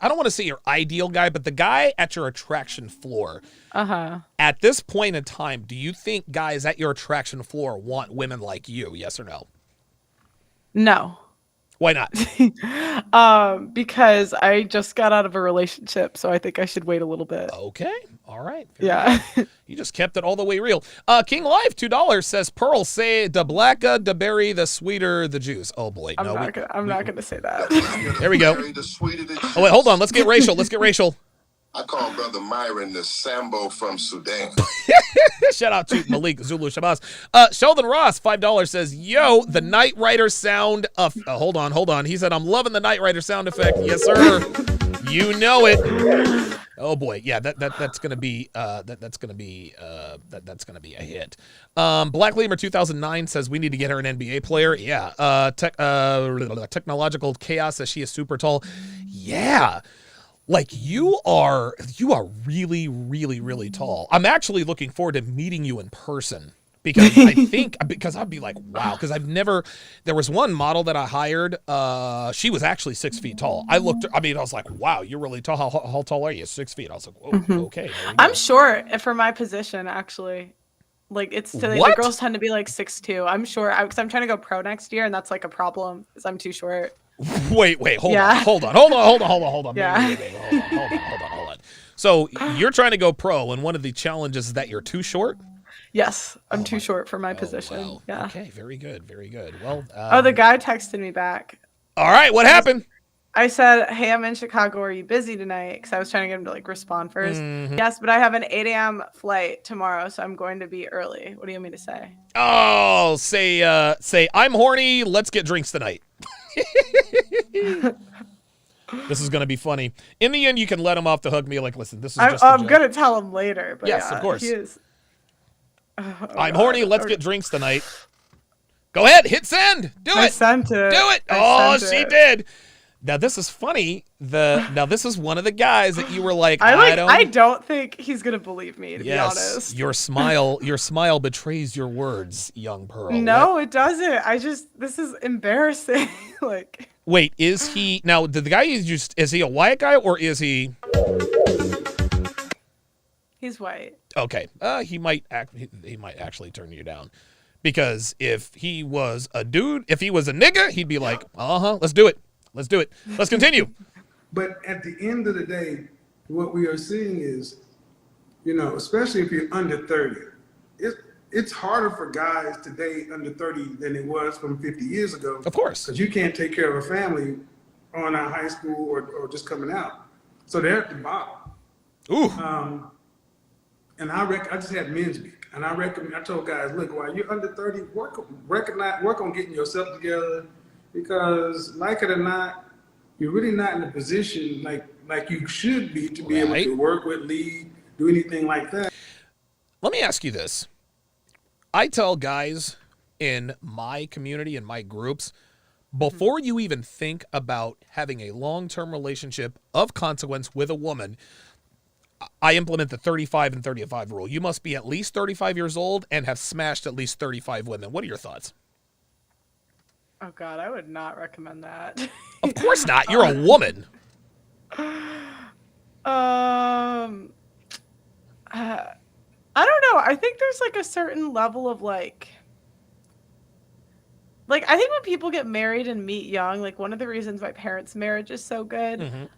I don't want to say your ideal guy, but the guy at your attraction floor. At this point in time, do you think guys at your attraction floor want women like you? Yes or no? No. Why not? Because I just got out of a relationship, so I think I should wait a little bit. Okay. All right. Yeah. You just kept it all the way real. King Live, $2 says, Pearl, say the blacker the berry, the sweeter the juice. Oh boy. I'm not gonna say that. There we go. Oh wait, hold on. Let's get racial. I call Brother Myron the Sambo from Sudan. Shout out to Malik Zulu Shabazz. Sheldon Ross, $5 says, yo, the Knight Rider sound of... hold on. He said, I'm loving the Knight Rider sound effect. Yes, sir. You know it. Oh boy, yeah, that's gonna be that's gonna be a hit. Black Lemur 2009 says we need to get her an NBA player. Yeah. Technological Chaos says she is super tall. Yeah. Like you are really, really, really tall. I'm actually looking forward to meeting you in person because I'd be like, wow, because there was one model that I hired. She was actually 6 feet tall. I was like, wow, you're really tall. How tall are you? 6 feet. I was like, whoa, okay. I'm short for my position, actually. Like the girls tend to be like 6'2". I'm short because I'm trying to go pro next year, and that's like a problem because I'm too short. Wait, hold on. Yeah. Hold on. Yeah. Hold on. So you're trying to go pro, and one of the challenges is that you're too short? Yes, I'm too short for my position. Wow. Yeah. Okay, very good. Well. The guy texted me back. All right, what happened? I said, hey, I'm in Chicago. Are you busy tonight? Because I was trying to get him to like respond first. Mm-hmm. Yes, but I have an 8 a.m. flight tomorrow, so I'm going to be early. What do you want me to say? Oh, say I'm horny. Let's get drinks tonight. This is gonna be funny. In the end, you can let him off the hook. Me like, listen, this is just. I'm gonna tell him later. But yes, of course. He is. I'm horny. Let's get drinks tonight. Go ahead, hit send. Do it. I sent it. Do it. She did. Now this is funny. Now this is one of the guys that you were like, I don't think he's gonna believe me, to be honest. Your smile betrays your words, young Pearl. No, it doesn't. This is embarrassing. Like. Wait, is he now? The guy is he a white guy or is he? He's white. Okay. He might actually turn you down, because if he was a dude, if he was a nigga, he'd be like, let's do it. Let's continue. But at the end of the day, what we are seeing is, especially if you're under 30, it's harder for guys to date under 30 than it was from 50 years ago. Of course. Because you can't take care of a family on out of high school or just coming out. So they're at the bottom. Ooh. And I just had men's week, and I told guys, look, while you're under 30, work on getting yourself together, because like it or not, you're really not in a position like you should be to be able to work with, lead, do anything like that. Let me ask you this. I tell guys in my community, in my groups, before you even think about having a long-term relationship of consequence with a woman, I implement the 35 and 35 rule. You must be at least 35 years old and have smashed at least 35 women. What are your thoughts? Oh, God, I would not recommend that. Of course not. You're a woman. I don't know. I think there's like a certain level of like I think when people get married and meet young, like one of the reasons my parents' marriage is so good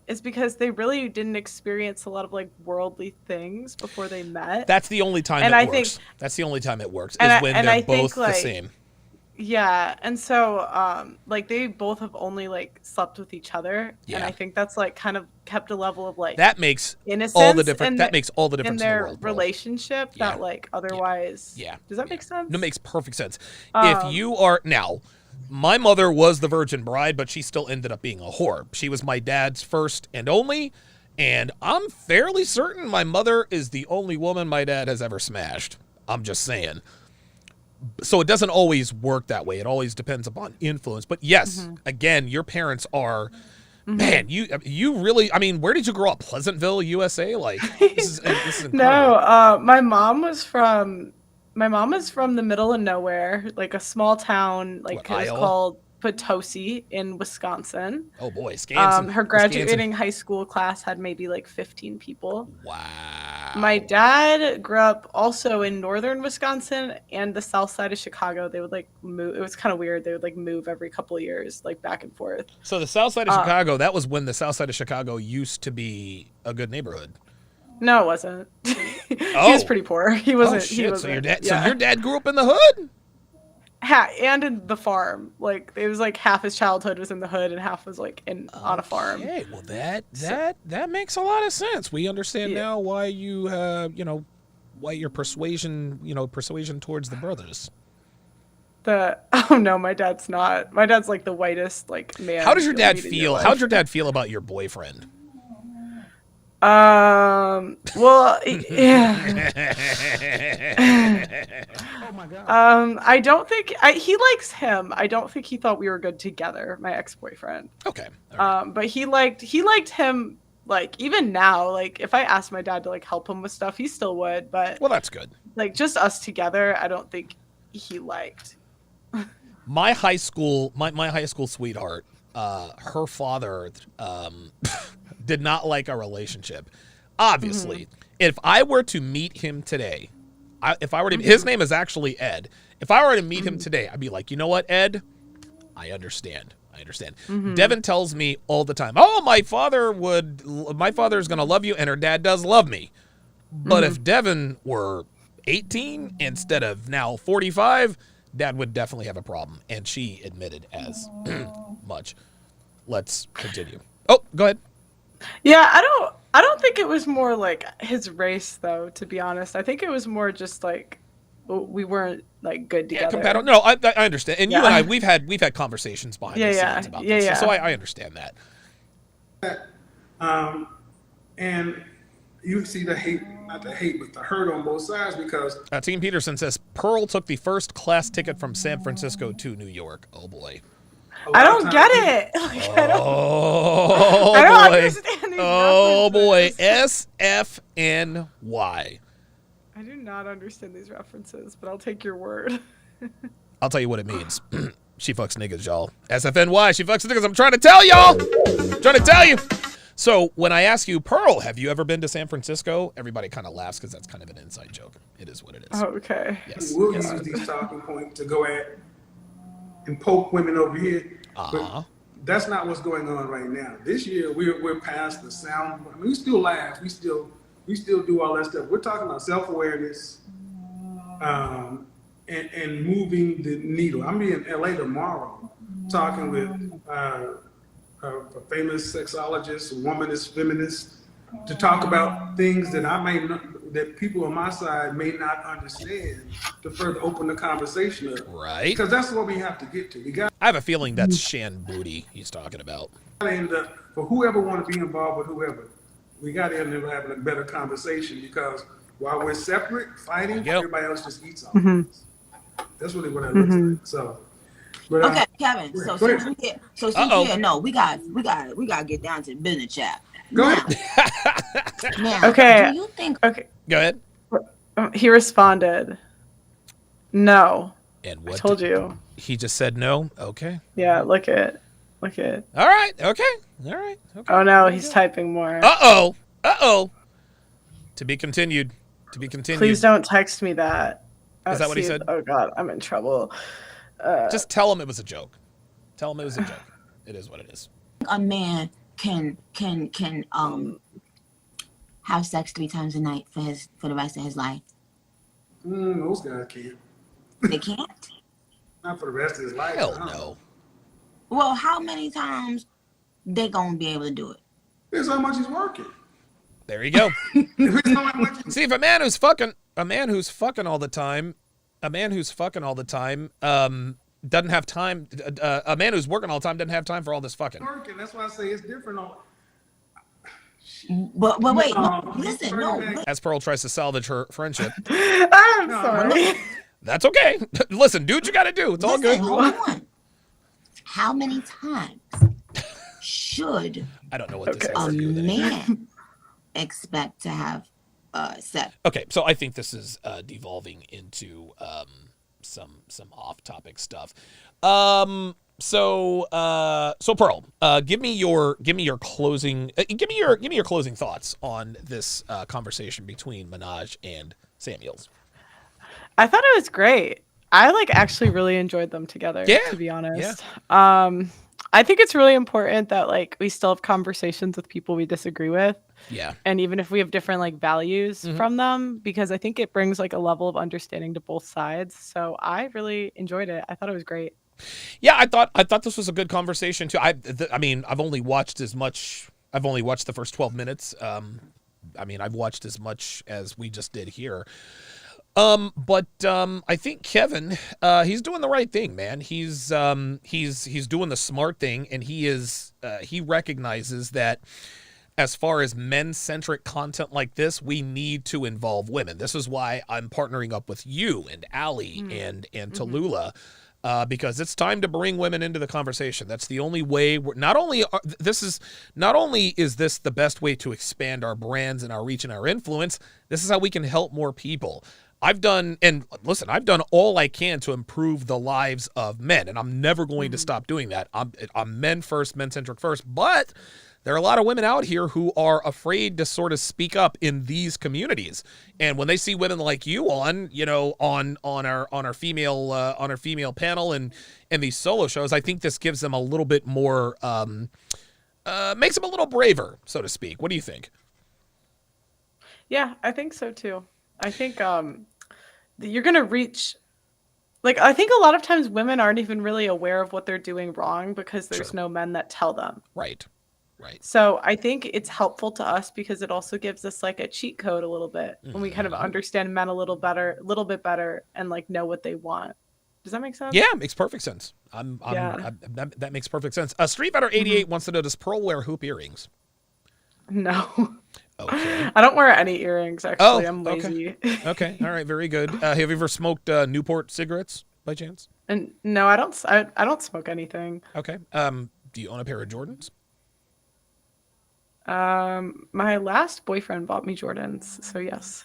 is because they really didn't experience a lot of like worldly things before they met. That's the only time it works. That's the only time it works is when they're both the same. Yeah, and so like they both have only like slept with each other, and I think that's like kind of kept a level of like that makes innocence all the difference. That makes all the difference in their in the world, relationship that like otherwise. Yeah. Does that make sense? No, it makes perfect sense. If you are now, my mother was the virgin bride, but she still ended up being a whore. She was my dad's first and only, and I'm fairly certain my mother is the only woman my dad has ever smashed. I'm just saying. So it doesn't always work that way. It always depends upon influence. But yes, again, your parents are, man, you really, I mean, where did you grow up? Pleasantville, USA? Like, this is incredible. No, my mom is from the middle of nowhere, like a small town, like it's called Potosi in Wisconsin. Oh boy, Wisconsin. Her graduating high school class had maybe like 15 people. Wow. My dad grew up also in northern Wisconsin and the south side of Chicago. They would like move. It was kind of weird. They would like move every couple of years, like back and forth. So the south side of Chicago, that was when the south side of Chicago used to be a good neighborhood. No, it wasn't. He was pretty poor. He wasn't. Oh, shit. He wasn't. So your dad grew up in the hood? And in the farm. Like it was like half his childhood was in the hood and half was like on a farm. Okay, well that makes a lot of sense. We understand now why you why your persuasion towards the brothers. Oh no, my dad's not. My dad's like the whitest like man. How does your dad feel? How does your dad feel about your boyfriend? Well, yeah. Oh my God. I don't think he likes him. I don't think he thought we were good together, my ex-boyfriend. Okay. Right. But he liked him, like even now, like if I asked my dad to like help him with stuff, he still would, but well, that's good. Like just us together, I don't think he liked. My high school sweetheart, her father did not like our relationship. Obviously, if I were to meet him today, his name is actually Ed. If I were to meet him today, I'd be like, you know what, Ed? I understand. Devin tells me all the time, oh, my father is going to love you, and her dad does love me. But if Devin were 18 instead of now 45, Dad would definitely have a problem. And she admitted as much. Let's continue. Oh, go ahead. Yeah, I don't think it was more like his race, though, to be honest. I think it was more just like we weren't like good together. Yeah, compatible. No, I understand. And you and I, we've had conversations behind the scenes about this. Yeah. So I understand that. And you see the hate, not the hate, but the hurt on both sides because... Team Peterson says, Pearl took the first class ticket from San Francisco to New York. Oh, boy. I don't get it. Like, I don't understand these Oh, boy. references. SFNY. I do not understand these references, but I'll take your word. I'll tell you what it means. She fucks niggas, y'all. SFNY, she fucks niggas. I'm trying to tell y'all. So when I ask you, Pearl, have you ever been to San Francisco? Everybody kind of laughs because that's kind of an inside joke. It is what it is. Oh, okay. Yes. We'll use these talking points to go at and poke women over here. That's not what's going on right now. This year, we're past the sound. I mean, we still laugh. We still do all that stuff. We're talking about self-awareness and moving the needle. I'm in LA tomorrow talking with a famous sexologist, a womanist, feminist, to talk about things that that people on my side may not understand, to further open the conversation up. Right. Because that's what we have to get to. I have a feeling that's Shan Booty he's talking about. End up, for whoever want to be involved with whoever, we got to end up having a better conversation, because while we're separate, fighting, everybody else just eats off. That's really what I looks like. So. But, okay, Kevin. So since you here, no, we got to get down to the business chat. Go ahead. Now, okay. Do you think? Okay. Go ahead. He responded, "No." And what? I told you. He just said no. Okay. Yeah. Look it. All right. Okay. All right. Okay. Oh no, he's typing more. Uh-oh. To be continued. Please don't text me that. Is that what he said? Oh God, I'm in trouble. Just tell him it was a joke. It is what it is. A man can have sex 3 times a night for the rest of his life. Those guys can't. They can't. Not for the rest of his life. Hell no. Well, how many times they gonna be able to do it? Here's how much he's working. There you go. See, if a man who's fucking all the time, doesn't have time. A man who's working all the time doesn't have time for all this fucking. Working. That's why I say it's different. But wait, listen, no. As Pearl tries to salvage her friendship. I'm sorry. That's okay. Listen, do what you got to do. It's all good. Hold on. How many times should I don't know what this a man expect to have sex? Okay, so I think this is devolving into some off-topic stuff. So Pearl, give me your closing thoughts on this conversation between Minaj and Samuels. I thought it was great. I actually really enjoyed them together, to be honest. Yeah. I think it's really important that we still have conversations with people we disagree with. Yeah. And even if we have different values from them, because I think it brings a level of understanding to both sides. So I really enjoyed it. I thought it was great. Yeah, I thought this was a good conversation too. I mean, I've only watched the first 12 minutes. I've watched as much as we just did here. But I think Kevin, he's doing the right thing, man. He's doing the smart thing, and he recognizes that as far as men-centric content like this, we need to involve women. This is why I'm partnering up with you and Allie and Tallulah, because it's time to bring women into the conversation. That's the only way. Not only is this the best way to expand our brands and our reach and our influence, this is how we can help more people. I've done all I can to improve the lives of men, and I'm never going to stop doing that. I'm men first, men-centric first, but there are a lot of women out here who are afraid to sort of speak up in these communities. And when they see women like you on our female panel and these solo shows, I think this gives them a little bit more, makes them a little braver, so to speak. What do you think? Yeah, I think so too. I think you're going to reach, I think a lot of times women aren't even really aware of what they're doing wrong because there's no men that tell them. Right. So I think it's helpful to us because it also gives us a cheat code a little bit when we kind of understand men a little bit better and know what they want. Does that make sense? Yeah, it makes perfect sense. That makes perfect sense. Street Fighter 88 wants to know, does Pearl wear hoop earrings? No. Okay. I don't wear any earrings, actually. I'm lazy. Okay. All right. Very good. Have you ever smoked Newport cigarettes by chance? And no, I don't smoke anything. Okay. Do you own a pair of Jordans? My last boyfriend bought me Jordans, so yes.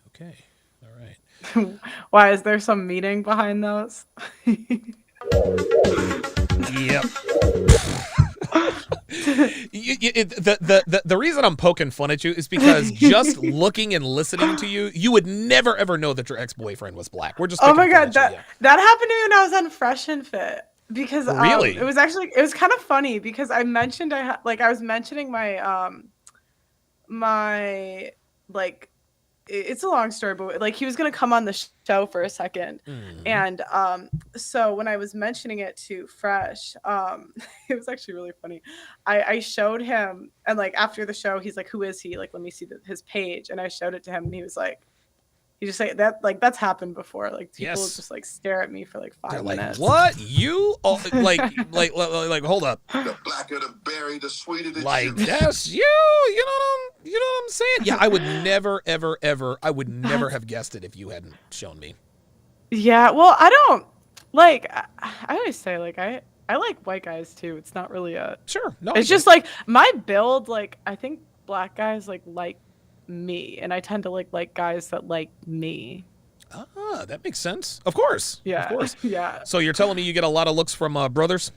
Okay. All right. Why, is there some meaning behind those? Yep. The reason I'm poking fun at you is because just looking and listening to you, you would never ever know that your ex-boyfriend was black. We're just oh my god, that happened to me when I was on Fresh and Fit. Because Really? it was kind of funny because I mentioned I was mentioning my my like it's a long story, but like he was gonna come on the show for a second, and so when I was mentioning it to Fresh, it was actually really funny. I showed him, and like after the show, he's like, "Who is he?" Like, let me see his page, and I showed it to him, and he was like, he just like that, like that's happened before. Like people just like stare at me for like 5 minutes. Like, what you like hold up. The blacker the berry, the sweeter the like juice. That's you. You know what I'm saying? Yeah, I would never, ever, I would never have guessed it if you hadn't shown me. Yeah, well, I don't like. I always say like I like white guys too. It's not really a sure. No, it's just like my build. Like I think black guys like me, and I tend to like guys that like me. Ah, that makes sense. Of course. Yeah. Of course. Yeah. So you're telling me you get a lot of looks from brothers?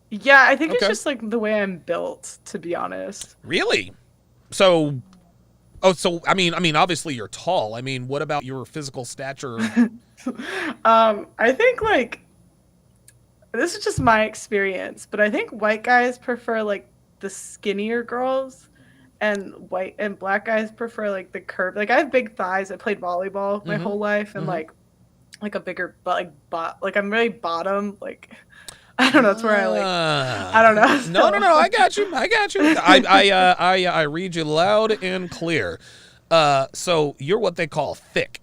Yeah, I think it's just like the way I'm built, to be honest. Really? So, I mean, obviously you're tall. I mean, what about your physical stature? I think like this is just my experience, but I think white guys prefer like the skinnier girls, and white and black guys prefer like the curve. Like I have big thighs. I played volleyball my whole life, and like a bigger butt. Like I'm really bottom. Like I don't know. That's where I like. I don't know. No. I got you. I read you loud and clear. So you're what they call thick.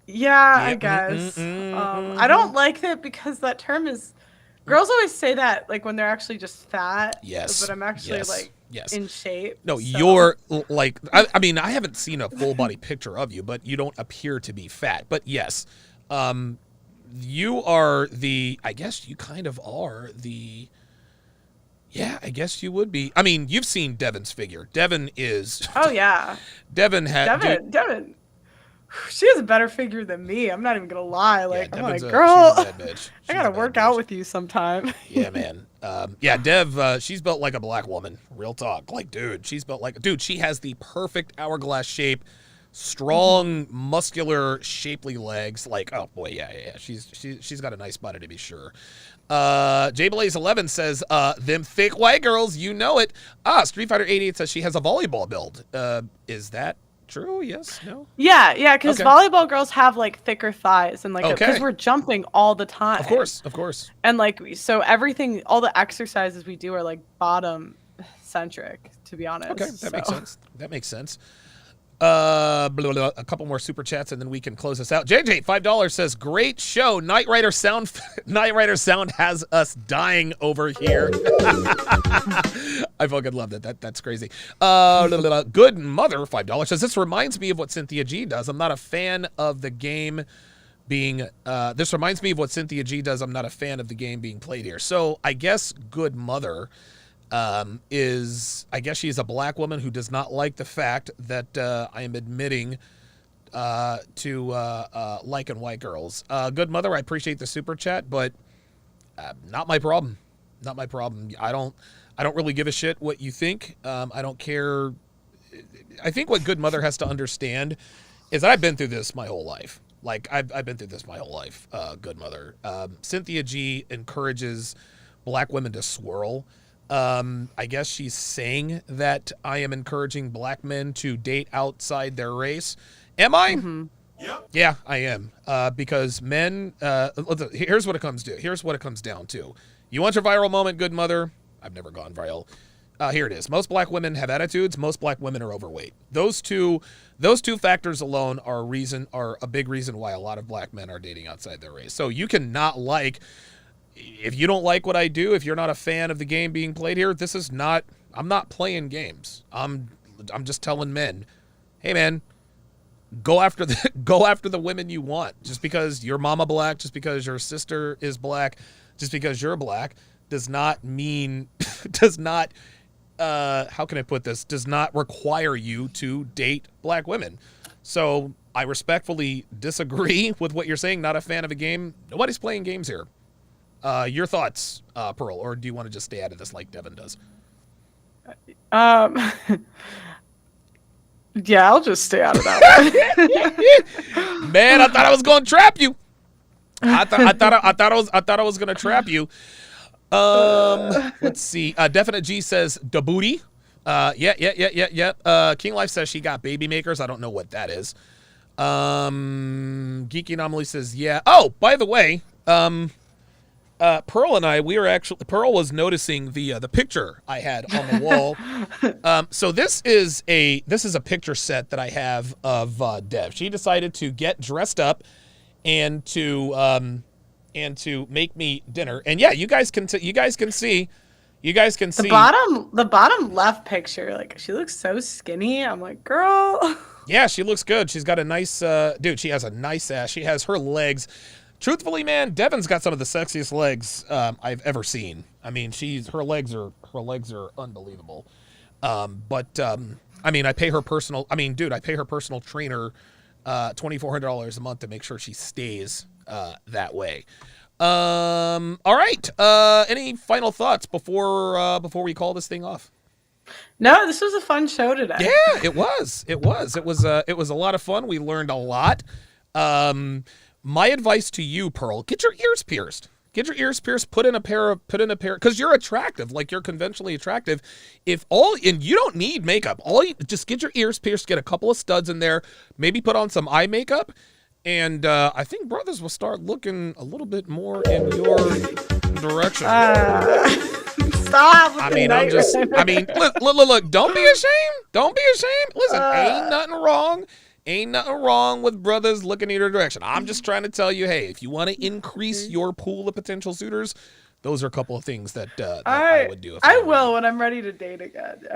Yeah, I guess. I don't like that because that term is. Girls always say that like when they're actually just fat. Yes. But I'm actually like in shape. No, so. you're like. I mean, I haven't seen a full body picture of you, but you don't appear to be fat. But yes, you are the. I guess you kind of are the. Yeah, I guess you would be. I mean, you've seen Devin's figure. Devin is. Oh yeah. Devin. She has a better figure than me. I'm not even gonna lie. Like, I'm like, girl, I gotta work out with you sometime. Yeah, man. Yeah, Dev, she's built like a black woman. Real talk. Like, dude, she's built like, dude, she has the perfect hourglass shape, strong, muscular, shapely legs. Like, oh boy, yeah. She's got a nice body to be sure. JBlaze11 says, them thick white girls, you know it. Street Fighter 88 says she has a volleyball build. Is that true? Yes? No? Yeah, because volleyball girls have like thicker thighs and like because we're jumping all the time. Of course. And like so everything, all the exercises we do are like bottom centric, to be honest. Okay, that makes sense. A couple more super chats and then we can close this out. JJ $5 says, great show. Knight Rider sound has us dying over here. I fucking love that. That's crazy. Good Mother $5 says, this reminds me of what Cynthia G does. I'm not a fan of the game being this reminds me of what Cynthia G does. I'm not a fan of the game being played here. So I guess Good Mother is, I guess she's a black woman who does not like the fact that I am admitting to liking white girls. Good Mother, I appreciate the super chat, but not my problem. Not my problem. I don't really give a shit what you think. I don't care. I think what Good Mother has to understand is that I've been through this my whole life. Like I've been through this my whole life. Good Mother. Cynthia G encourages black women to swirl. I guess she's saying that I am encouraging black men to date outside their race. Am I? Mm-hmm. Yep. Yeah, I am. Because men, here's what it comes to. Here's what it comes down to. You want your viral moment, Good Mother? I've never gone viral. Here it is. Most black women have attitudes. Most black women are overweight. Those two factors alone are a big reason why a lot of black men are dating outside their race. So you can not like. If you don't like what I do, if you're not a fan of the game being played here, I'm not playing games. I'm just telling men, hey man, go after the women you want. Just because your mama black, just because your sister is black, just because you're black does not how can I put this? Does not require you to date black women. So I respectfully disagree with what you're saying. Not a fan of a game. Nobody's playing games here. Your thoughts, Pearl, or do you want to just stay out of this like Devin does? Yeah, I'll just stay out of that one. Man, I thought I was going to trap you. I thought I was gonna trap you. Let's see. Definite G says da booty. Yeah. King Life says she got baby makers. I don't know what that is. Geeky Anomaly says yeah. Oh, by the way, Pearl and I, Pearl was noticing the picture I had on the wall. So this is a picture set that I have of Dev. She decided to get dressed up and to make me dinner. And yeah, you guys can see. The bottom left picture, like she looks so skinny. I'm like, girl. Yeah, she looks good. She's got a nice dude. She has a nice ass. She has her legs. Truthfully, man, Devin's got some of the sexiest legs I've ever seen. I mean, her legs are unbelievable. I mean, I pay her personal trainer $2,400 a month to make sure she stays that way. All right. Any final thoughts before we call this thing off? No, this was a fun show today. Yeah, it was. It was a lot of fun. We learned a lot. My advice to you, Pearl, get your ears pierced. Put in a pair, because you're attractive, like you're conventionally attractive. And you don't need makeup. Just get your ears pierced, get a couple of studs in there, maybe put on some eye makeup, and I think brothers will start looking a little bit more in your direction. Stop. Look, don't be ashamed. Listen, ain't nothing wrong with brothers looking in your direction. I'm just trying to tell you, hey, if you want to increase your pool of potential suitors, those are a couple of things that I would do. I will when I'm ready to date again.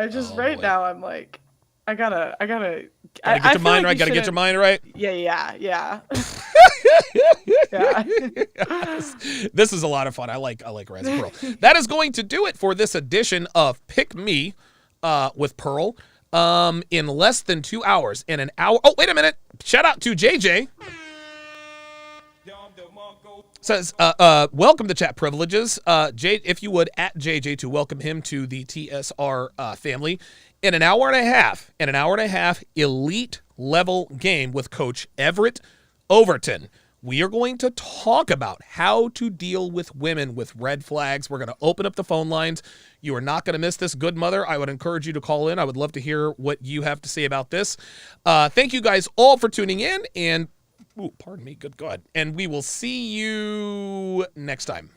Now I'm like, I gotta get your mind right. Gotta get your mind right. Yeah. Yeah. This is a lot of fun. I like Rise of Pearl. That is going to do it for this edition of Pick Me with Pearl. In less than 2 hours. In an hour. Oh, wait a minute. Shout out to JJ. Says, welcome to chat privileges. If you would, at JJ to welcome him to the TSR family. In an hour and a half, elite level game with Coach Everett Overton. We are going to talk about how to deal with women with red flags. We're going to open up the phone lines. You are not going to miss this, good mother. I would encourage you to call in. I would love to hear what you have to say about this. Thank you guys all for tuning in. And, pardon me, good God. And we will see you next time.